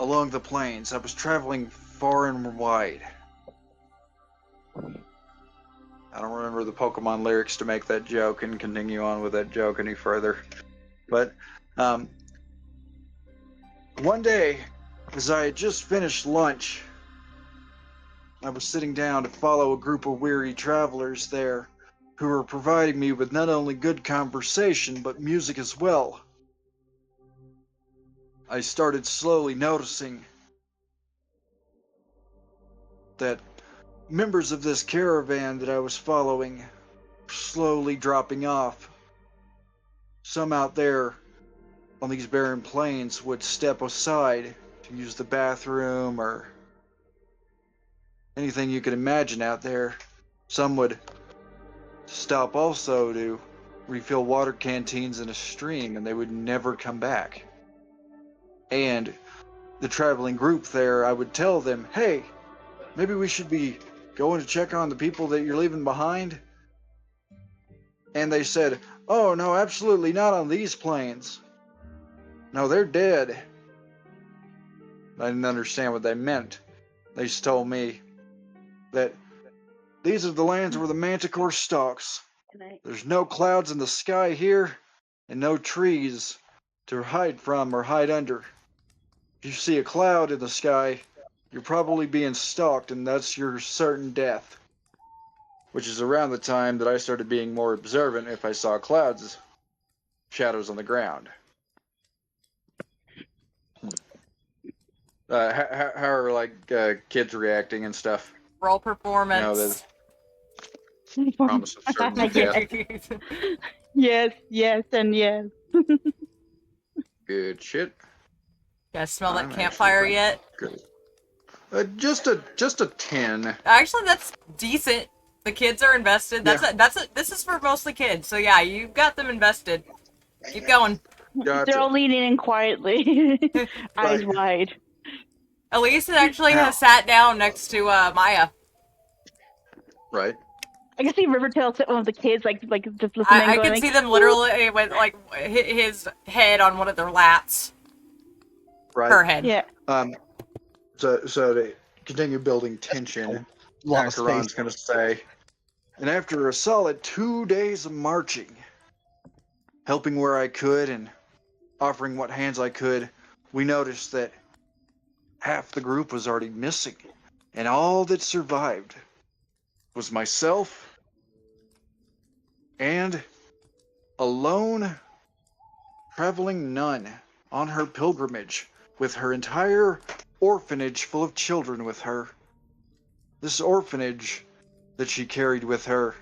along the plains. I was traveling far and wide. I don't remember the Pokemon lyrics to make that joke and continue on with that joke any further. But, one day, as I had just finished lunch, I was sitting down to follow a group of weary travelers there who were providing me with not only good conversation, but music as well. I started slowly noticing that members of this caravan that I was following were slowly dropping off. Some out there on these barren plains would step aside to use the bathroom or anything you could imagine out there. Some would stop also to refill water canteens in a stream, and they would never come back. And the traveling group there, I would tell them, hey, maybe we should be going to check on the people that you're leaving behind. And they said, oh no, absolutely not on these plains. No, they're dead. I didn't understand what they meant. They just told me that these are the lands where the manticore stalks. There's no clouds in the sky here, and no trees to hide from or hide under. If you see a cloud in the sky, you're probably being stalked, and that's your certain death. Which is around the time that I started being more observant if I saw clouds, shadows on the ground. How are like kids reacting and stuff? Roll You know, performance. the promise of certain death. Yes, and yes. Good shit. You guys smell that I'm campfire actually yet? Good. Just a 10. Actually, that's decent. The kids are invested. This is for mostly kids. So yeah, you've got them invested. Keep going. Gotcha. They're all leaning in quietly, eyes Right. wide. Elise actually Now- has sat down next to Maya. Right. I can see Rivertail sit one of the kids, like just listening. I going, can see them literally with like his head on one of their laps. Right. Her head. Yeah. So to continue building tension, Lost Acheron's face. gonna say, and after a solid 2 days of marching, helping where I could and offering what hands I could, we noticed that half the group was already missing, and all that survived was myself and a lone traveling nun on her pilgrimage with her entire orphanage full of children with her. This orphanage that she carried with her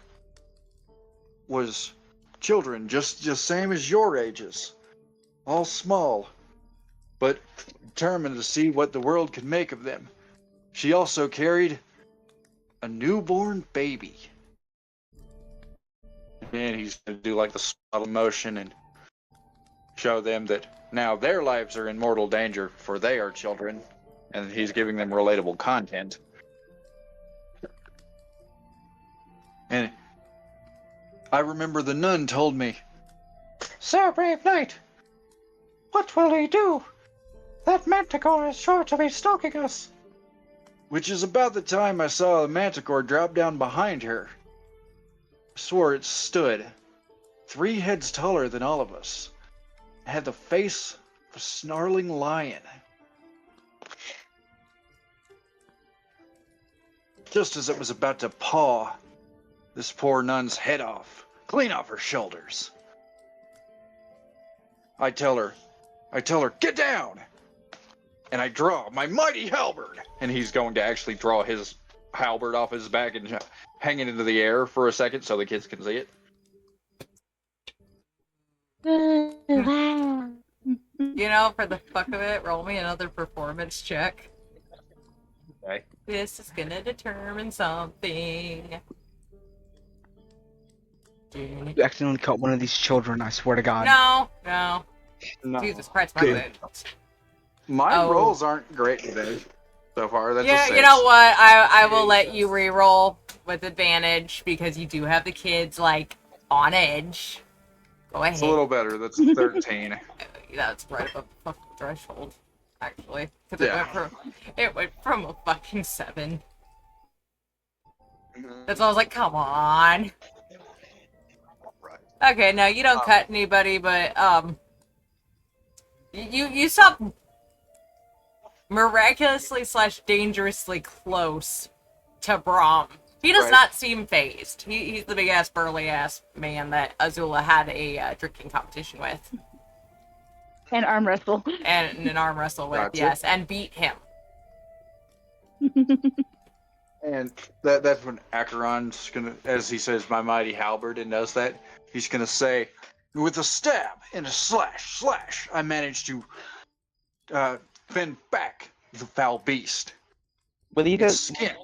was children just same as your ages, all small, but determined to see what the world could make of them. She also carried a newborn baby. And he's going to do like the subtle motion and show them that now their lives are in mortal danger, for they are children, and he's giving them relatable content. And I remember the nun told me, Sir Brave Knight, what will he do? That manticore is sure to be stalking us. Which is about the time I saw the manticore drop down behind her. I swore it stood 3 heads taller than all of us. It had the face of a snarling lion. just as it was about to paw this poor nun's head off, clean off her shoulders, I tell her, get down! And I draw my mighty halberd. And he's going to actually draw his halberd off his back and hang it into the air for a second so the kids can see it. You know, for the fuck of it, roll me another performance check. Okay. This is gonna determine something. You accidentally caught one of these children, I swear to God. No. No. Jesus Christ, my Good. bad. My Oh. rolls aren't great today so far. That's a Yeah, 6. you know what? I will let you re-roll with advantage because you do have the kids, like, on edge. Go ahead. It's a little better. That's 13. That's right above the fucking threshold, actually. Because Yeah. it went from a fucking 7. Mhm. That's why I was like, come on. Right. Okay, no, you don't cut anybody, but, you stop miraculously / dangerously close to Brahm. He does Right. not seem phased. He's the big-ass, burly-ass man that Azula had a drinking competition with. And arm wrestle. And an arm wrestle with, Gotcha. yes, and beat him. And that's when Acheron's gonna, as he says, my mighty halberd, and does that, he's gonna say, with a stab and a slash, I managed to fend back the foul beast. With each Its skin.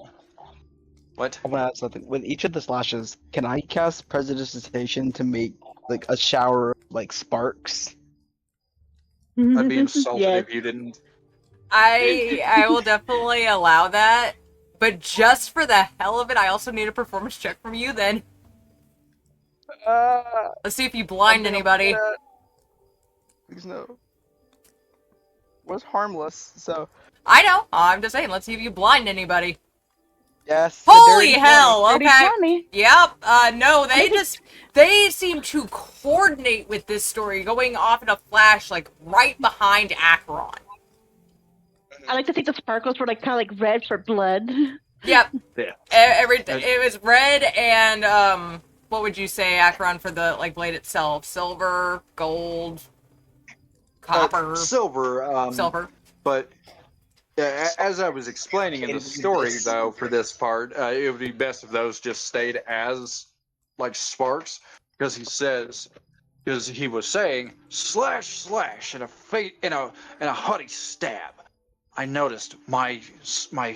What? I want to add something. With each of the slashes, can I cast Prestidigitation to make like a shower of like sparks? I'd be insulted Yes. if you didn't. I will definitely allow that, but just for the hell of it, I also need a performance check from you then. Let's see if you blind anybody. Please no. Was harmless, so I know. I'm just saying, let's see if you blind anybody. yes. Holy hell, Dirty okay. 20. Yep, no, they seem to coordinate with this story, going off in a flash, like, right behind Acheron. I like to think the sparkles were like kind of like red for blood. Yep. Yeah. It was red and, what would you say, Acheron, for the, like, blade itself? Silver, gold, copper, Silver. silver. But as I was explaining in the story, though, for this part, it would be best if those just stayed as like sparks, because he was saying slash and a haughty stab. I noticed my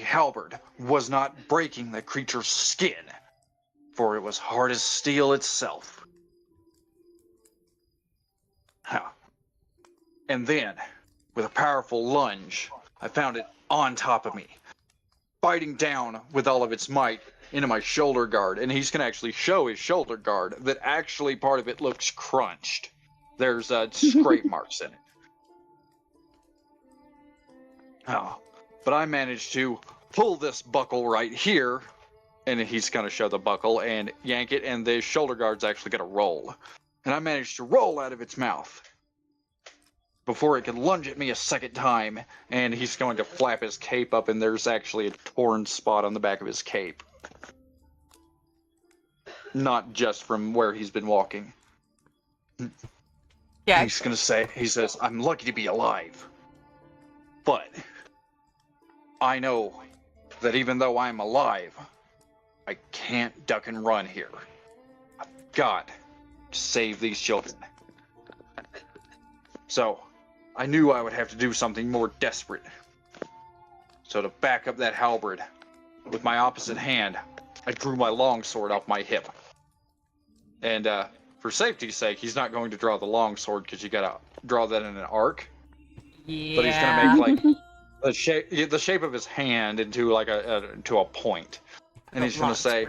halberd was not breaking the creature's skin, for it was hard as steel itself. Huh. And then, with a powerful lunge, I found it on top of me, biting down with all of its might into my shoulder guard. And he's going to actually show his shoulder guard that actually part of it looks crunched. There's scrape marks in it. Oh, but I managed to pull this buckle right here, and he's going to show the buckle and yank it, and the shoulder guard's actually going to roll. And I managed to roll out of its mouth before it can lunge at me a second time, and he's going to flap his cape up, and there's actually a torn spot on the back of his cape. Not just from where he's been walking. Yeah. He's gonna say, he says, I'm lucky to be alive. But I know that even though I'm alive, I can't duck and run here. I've got to save these children. So, I knew I would have to do something more desperate. So to back up that halberd, with my opposite hand, I drew my longsword off my hip. And for safety's sake, he's not going to draw the longsword because you gotta draw that in an arc. Yeah. But he's gonna make like the shape of his hand into like into a point, and he's gonna say,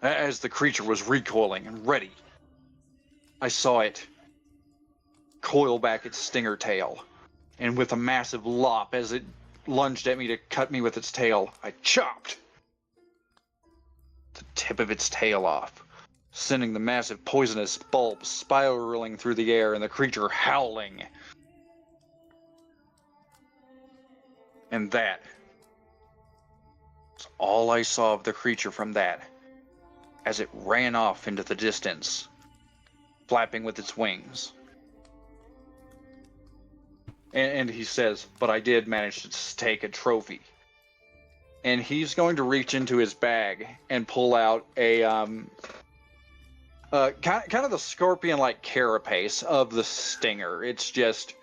as the creature was recoiling and ready, I saw it coil back its stinger tail, and with a massive lop as it lunged at me to cut me with its tail, I chopped the tip of its tail off, sending the massive poisonous bulb spiraling through the air and the creature howling. And that is all I saw of the creature from that, as it ran off into the distance, flapping with its wings. And he says, but I did manage to take a trophy. And he's going to reach into his bag and pull out a kind of the scorpion-like carapace of the stinger. It's just,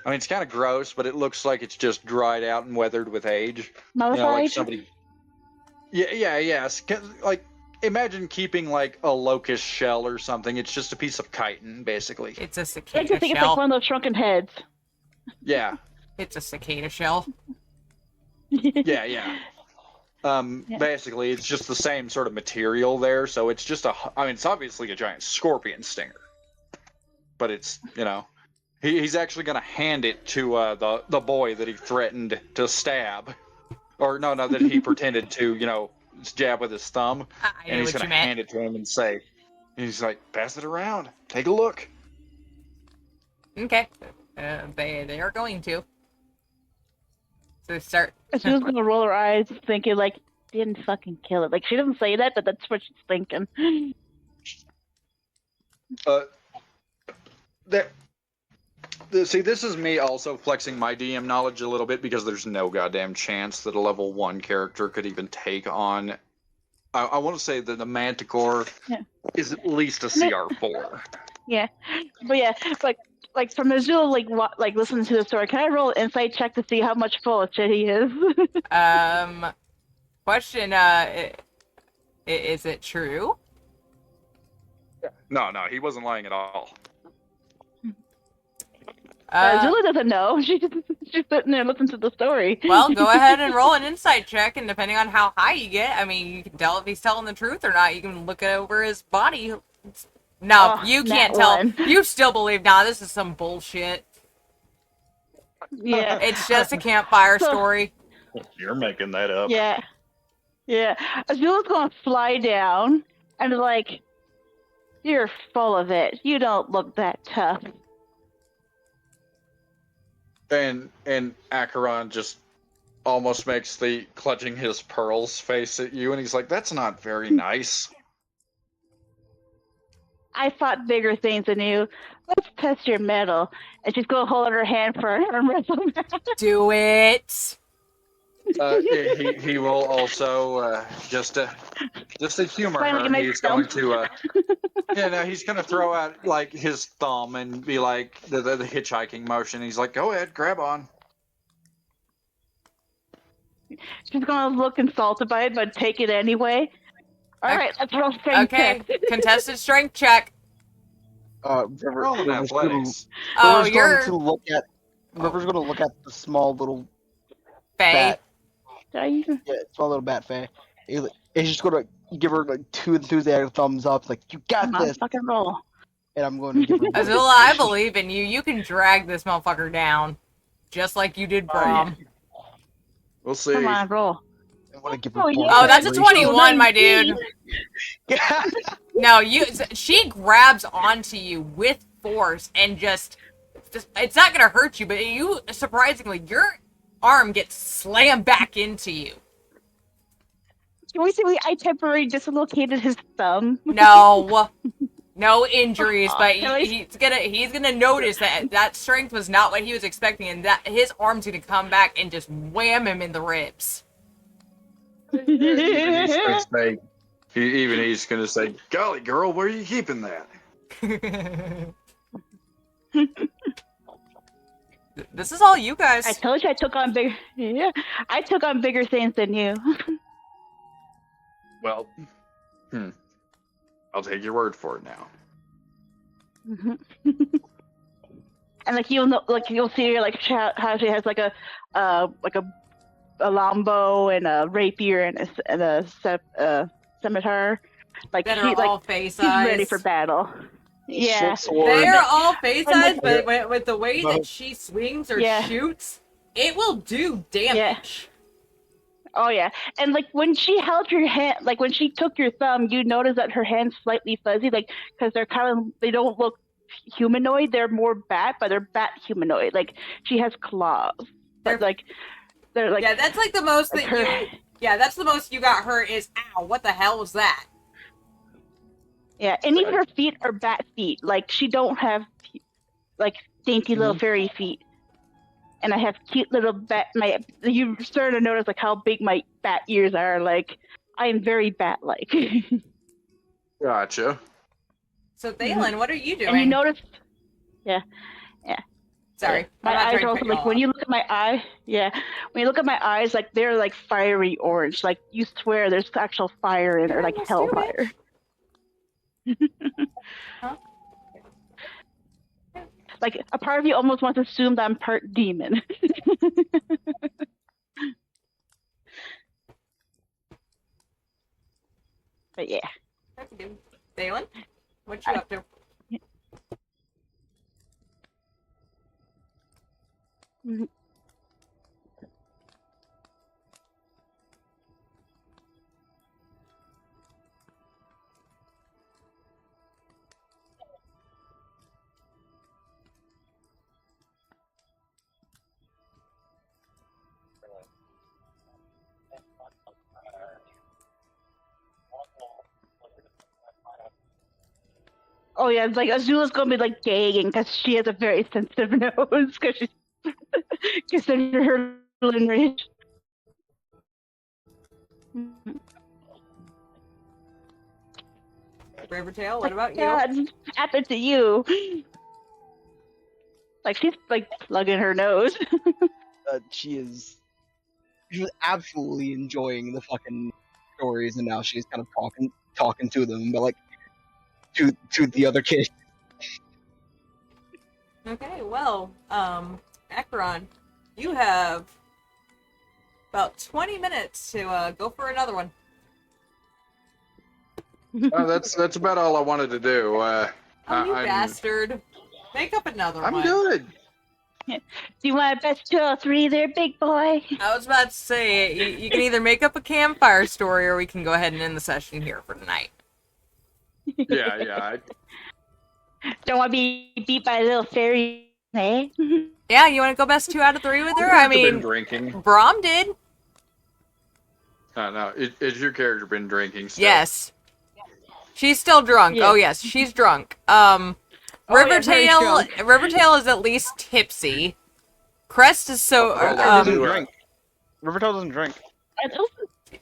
I mean, it's kind of gross, but it looks like it's just dried out and weathered with age. Modified? You know, like somebody. Yeah. Like, imagine keeping like a locust shell or something. It's just a piece of chitin, basically. It's a I cicada just think it's like shell. one of those shrunken heads. Yeah. It's a cicada shell. Yeah. Basically, it's just the same sort of material there, so it's just it's obviously a giant scorpion stinger. But it's, he's actually going to hand it to the boy that he threatened to stab. Or, no, that he pretended to, jab with his thumb. I And know he's what going you to meant. hand it to him and say, he's like, pass it around. Take a look. Okay. They are going to. So they start. She's gonna roll her eyes, thinking like, "Didn't fucking kill it." Like she doesn't say that, but that's what she's thinking. See, this is me also flexing my DM knowledge a little bit because there's no goddamn chance that a level 1 character could even take on. I want to say that the Manticore is at least a CR4. Yeah, but yeah, like from Azul, like listening to the story, can I roll an insight check to see how much full of shit he is? Question, is it true? No, he wasn't lying at all. Azula doesn't know. She's sitting there listening to the story. Well, go ahead and roll an insight check, and depending on how high you get, I mean, you can tell if he's telling the truth or not. You can look over his body. No, you can't tell. one. You still believe, this is some bullshit. Yeah, It's just a campfire story. You're making that up. yeah. Azula's gonna fly down and be like, "You're full of it. You don't look that tough." And Acheron just almost makes the clutching his pearls face at you, and he's like, "That's not very nice." I fought bigger things than you. Let's test your mettle. And she's gonna hold out her hand for an arm wrestle match. Do it. He will also just to humor Finally, her. it He's makes going sense. to he's gonna throw out like his thumb and be like the hitchhiking motion. He's like, "Go ahead, grab on." She's gonna look insulted by it, but take it anyway. All right, let's roll strength Okay, check. contested strength check. Roll in athletics. Oh, River's you're going to look at. River's going to look at the small little Faye. bat. Yeah, Small little bat Faye. He's just going to give her like 2 enthusiastic thumbs up, like you got come on, this, fucking roll. and I'm going to give her. Azula, I believe in you. You can drag this motherfucker down, just like you did Brom. We'll see. Come on, roll. I want to give her. Oh, yeah. Oh, that's a congratulations. 21, my dude. Yeah. No, she grabs onto you with force and just it's not gonna hurt you, but you surprisingly your arm gets slammed back into you. Can we say I temporarily dislocated his thumb? No injuries, but Really? he's gonna notice that strength was not what he was expecting, and that his arm's gonna come back and just wham him in the ribs. Even he's gonna say, "Golly, girl, where are you keeping that?" This is all you guys. I told you I took on bigger. Yeah, I took on bigger things than you. Well, I'll take your word for it now. And like you'll see her like how she has like a longbow and a rapier and a scimitar. Like that she are all face she's eyes. ready for battle. Yeah. Short sword. They're all face And eyes, the- but with the way that she swings or Yeah. shoots, it will do damage. Oh yeah, and like when she held your hand, like when she took your thumb, you notice that her hand's slightly fuzzy, like because they don't look humanoid. They're more bat, but they're bat humanoid. Like she has claws. They're- They're like Yeah, that's like the most like that her. Yeah, that's the most you got hurt is, ow, what the hell was that? Yeah, any of her feet are bat feet. Like, she don't have, like, dainty little fairy feet. And I have cute little you start to notice, like, how big my bat ears are. Like, I am very bat-like. Gotcha. So, Thalen, what are you doing? And you notice, Sorry, my I'm not eyes trying to are cut also, you like, off. when you look at my eye, when you look at my eyes, like, they're, like, fiery orange. Like, you swear there's actual fire in it, or, like, Let's do hellfire. Huh? Like, a part of you almost wants to assume that I'm part demon. But yeah. That's good. Thalen, what you up to? Mhm. Oh yeah, it's like Azula's gonna be like gagging because she has a very sensitive nose because she's considered her range. Rivertail, what about you? Yeah, it's happened to you. Like she's like plugging her nose. She was absolutely enjoying the fucking stories, and now she's kind of talking to them, but like to the other kid. Okay, well, Acheron, you have about 20 minutes to go for another one. That's about all I wanted to do. Oh, you I'm bastard. Make up another one. good. Do you want a best 2 or 3 there, big boy? I was about to say, you can either make up a campfire story or we can go ahead and end the session here for tonight. Yeah. Don't want to be beat by a little fairy, eh? Yeah, you want to go best 2 out of 3 with her? I Been mean, drinking. Braum did. No. Has your character been drinking? Still? Yes. She's still drunk. Yeah. Oh, yes, she's drunk. yeah, very Rivertail is at least tipsy. Crest is so... Rivertail doesn't drink.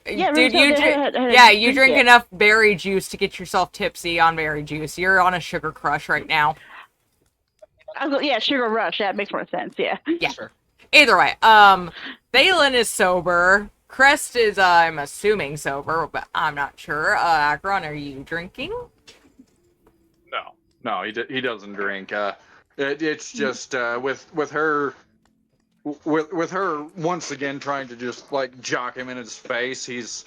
Yeah, dude, you drink enough berry juice to get yourself tipsy on berry juice. You're on a sugar crush right now. Yeah, sugar rush. That makes more sense. Yeah. Yeah. Sure. Either way, Thalen is sober. Crest is, I'm assuming sober, but I'm not sure. Akron, are you drinking? No, he doesn't drink. It's just with her once again trying to just like jock him in his face. He's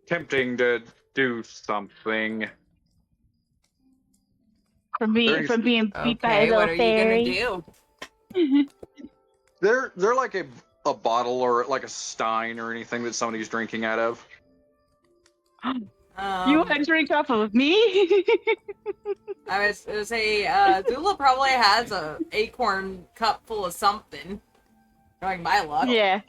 tempting to do something. From being beat by a Okay, little what are fairy. you gonna do? They're like a bottle or like a stein or anything that somebody's drinking out of. You want to drink off of me? I was gonna say, Zula probably has a acorn cup full of something. Knowing my luck. Yeah.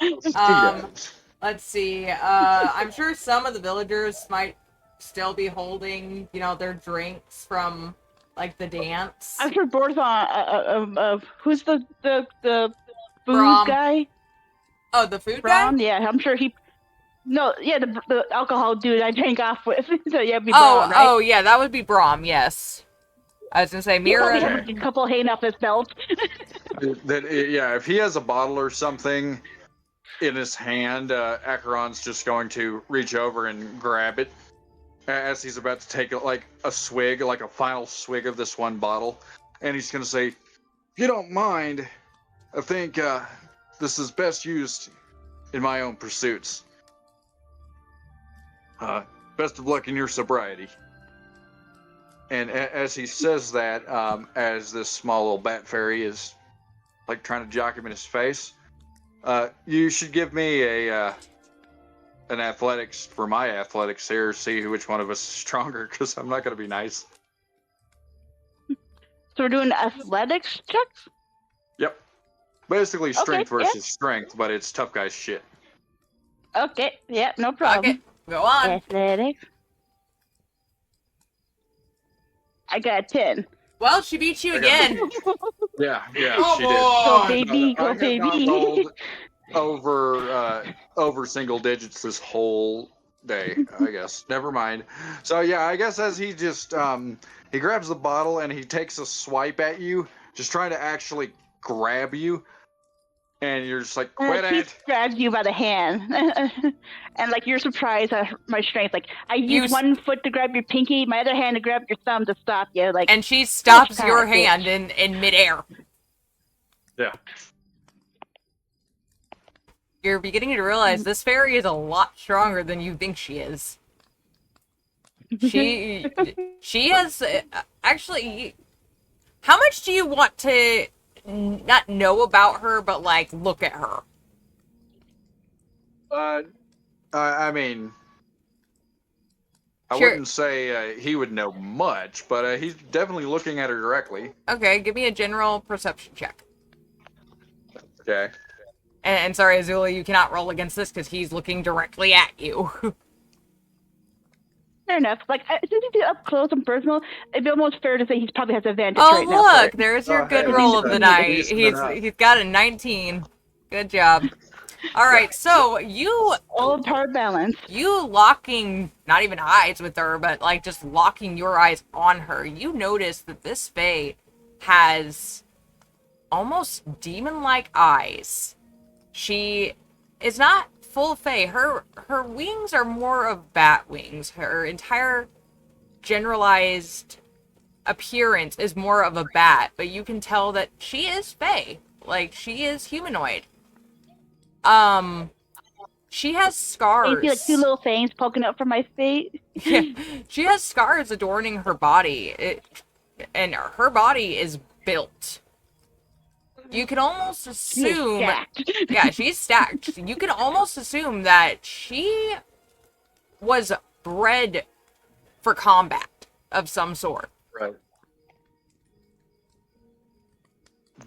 Let's see. I'm sure some of the villagers might still be holding, their drinks from, like, the dance. I'm sure Borthon, who's the food Brom. guy? Oh, the food Brom? guy? Yeah, I'm sure he. No, yeah, the alcohol dude I drank off with. So yeah, it'd be Oh, Brom, right? oh, yeah, that would be Brom, yes. I was gonna say, He Mira. probably has a couple hanging off his belt. If he has a bottle or something in his hand, Acheron's just going to reach over and grab it as he's about to take a swig, like a final swig of this one bottle, and he's going to say, "If you don't mind, I think this is best used in my own pursuits. Best of luck in your sobriety." And as he says that, as this small little bat fairy is like trying to jock him in his face, you should give me an athletics for my athletics here. See which one of us is stronger, because I'm not going to be nice. So we're doing athletics checks? Yep. Basically strength Okay, yeah. versus strength, but it's tough guy's shit. Okay, yeah, no Okay, problem. go on. Athletics. I got 10. Well, she beat you again. Yeah, Oh she did. Go boy! baby, I go have not baby. rolled over single digits this whole day, I guess. Never mind. So yeah, I guess as he just he grabs the bottle and he takes a swipe at you, just trying to actually grab you, and you're just like, quit He it. grabs you by the hand, and like you're surprised at my strength. Like I You use s- one foot to grab your pinky, my other hand to grab your thumb to stop you. Like And she stops Hush, your bitch. hand in midair. Yeah. You're beginning to realize this fairy is a lot stronger than you think she is. She has actually. How much do you want to not know about her, but like look at her? I mean, I Sure. wouldn't say he would know much, but he's definitely looking at her directly. Okay, give me a general perception check. Okay. And sorry, Azula, you cannot roll against this because he's looking directly at you. Fair enough. Like since he's up close and personal, it'd be almost fair to say he probably has advantage Oh, right now. for look, it. there's your Oh, good hey, roll of the night. decent He's enough. got a 19. Good job. All right, so All hard balance. you locking not even eyes with her, but like just locking your eyes on her. You notice that this fae has almost demon-like eyes. She is not full fae. Her wings are more of bat wings. Her entire generalized appearance is more of a bat, but you can tell that she is fae. Like she is humanoid. She has And scars. you see like two little things poking up from my face. Yeah, she has scars adorning her body. And her body is built. You can almost assume... Stacked. Yeah, she's stacked. You can almost assume that she was bred for combat of some sort. Right.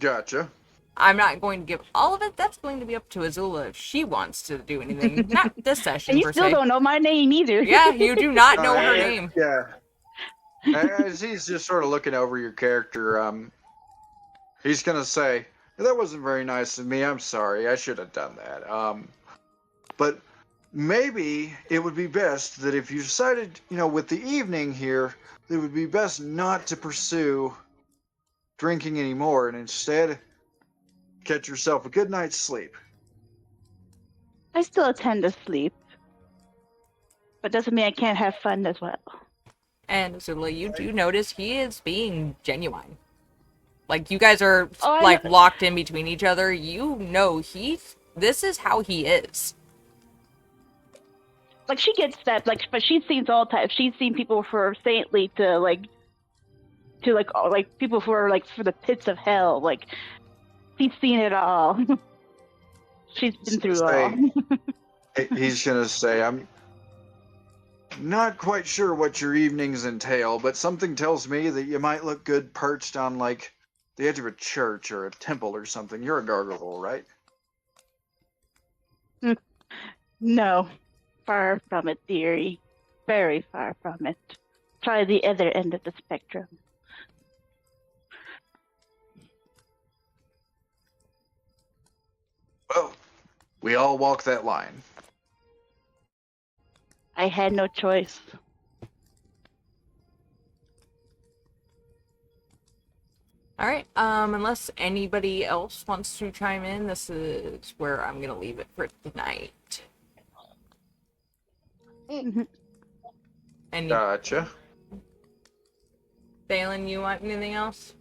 Gotcha. I'm not going to give all of it. That's going to be up to Azula if she wants to do anything. Not this session, And you per still se. don't know my name either. Yeah, you do not know her name. Yeah. As he's just sort of looking over your character, he's gonna say, "That wasn't very nice of me. I'm sorry. I should have done that. But maybe it would be best that if you decided, with the evening here, it would be best not to pursue drinking anymore, and instead get yourself a good night's sleep." I still tend to sleep. But doesn't mean I can't have fun as well. And Azula, you do notice he is being genuine. Like, you guys are, Oh, like, locked in between each other. You know this is how he is. Like she gets that, like, but she's seen all types. She's seen people who are saintly to people who are like for the pits of hell. Like she's seen it all. She's been through all. He's gonna say, "I'm not quite sure what your evenings entail, but something tells me that you might look good perched on, like, the edge of a church or a temple or something. You're a gargoyle, right?" No, far from it, dearie. Very far from it. Try the other end of the spectrum. Well, we all walk that line. I had no choice. Alright, unless anybody else wants to chime in, this is where I'm gonna leave it for tonight. And Gotcha. Dalen, you want anything else?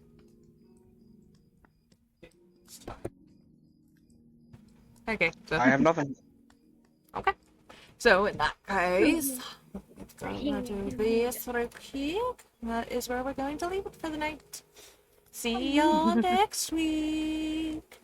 Okay, so I have nothing. okay. So in that case, it's going to do this real quick. That is where we're going to leave it for the night. See y'all next week.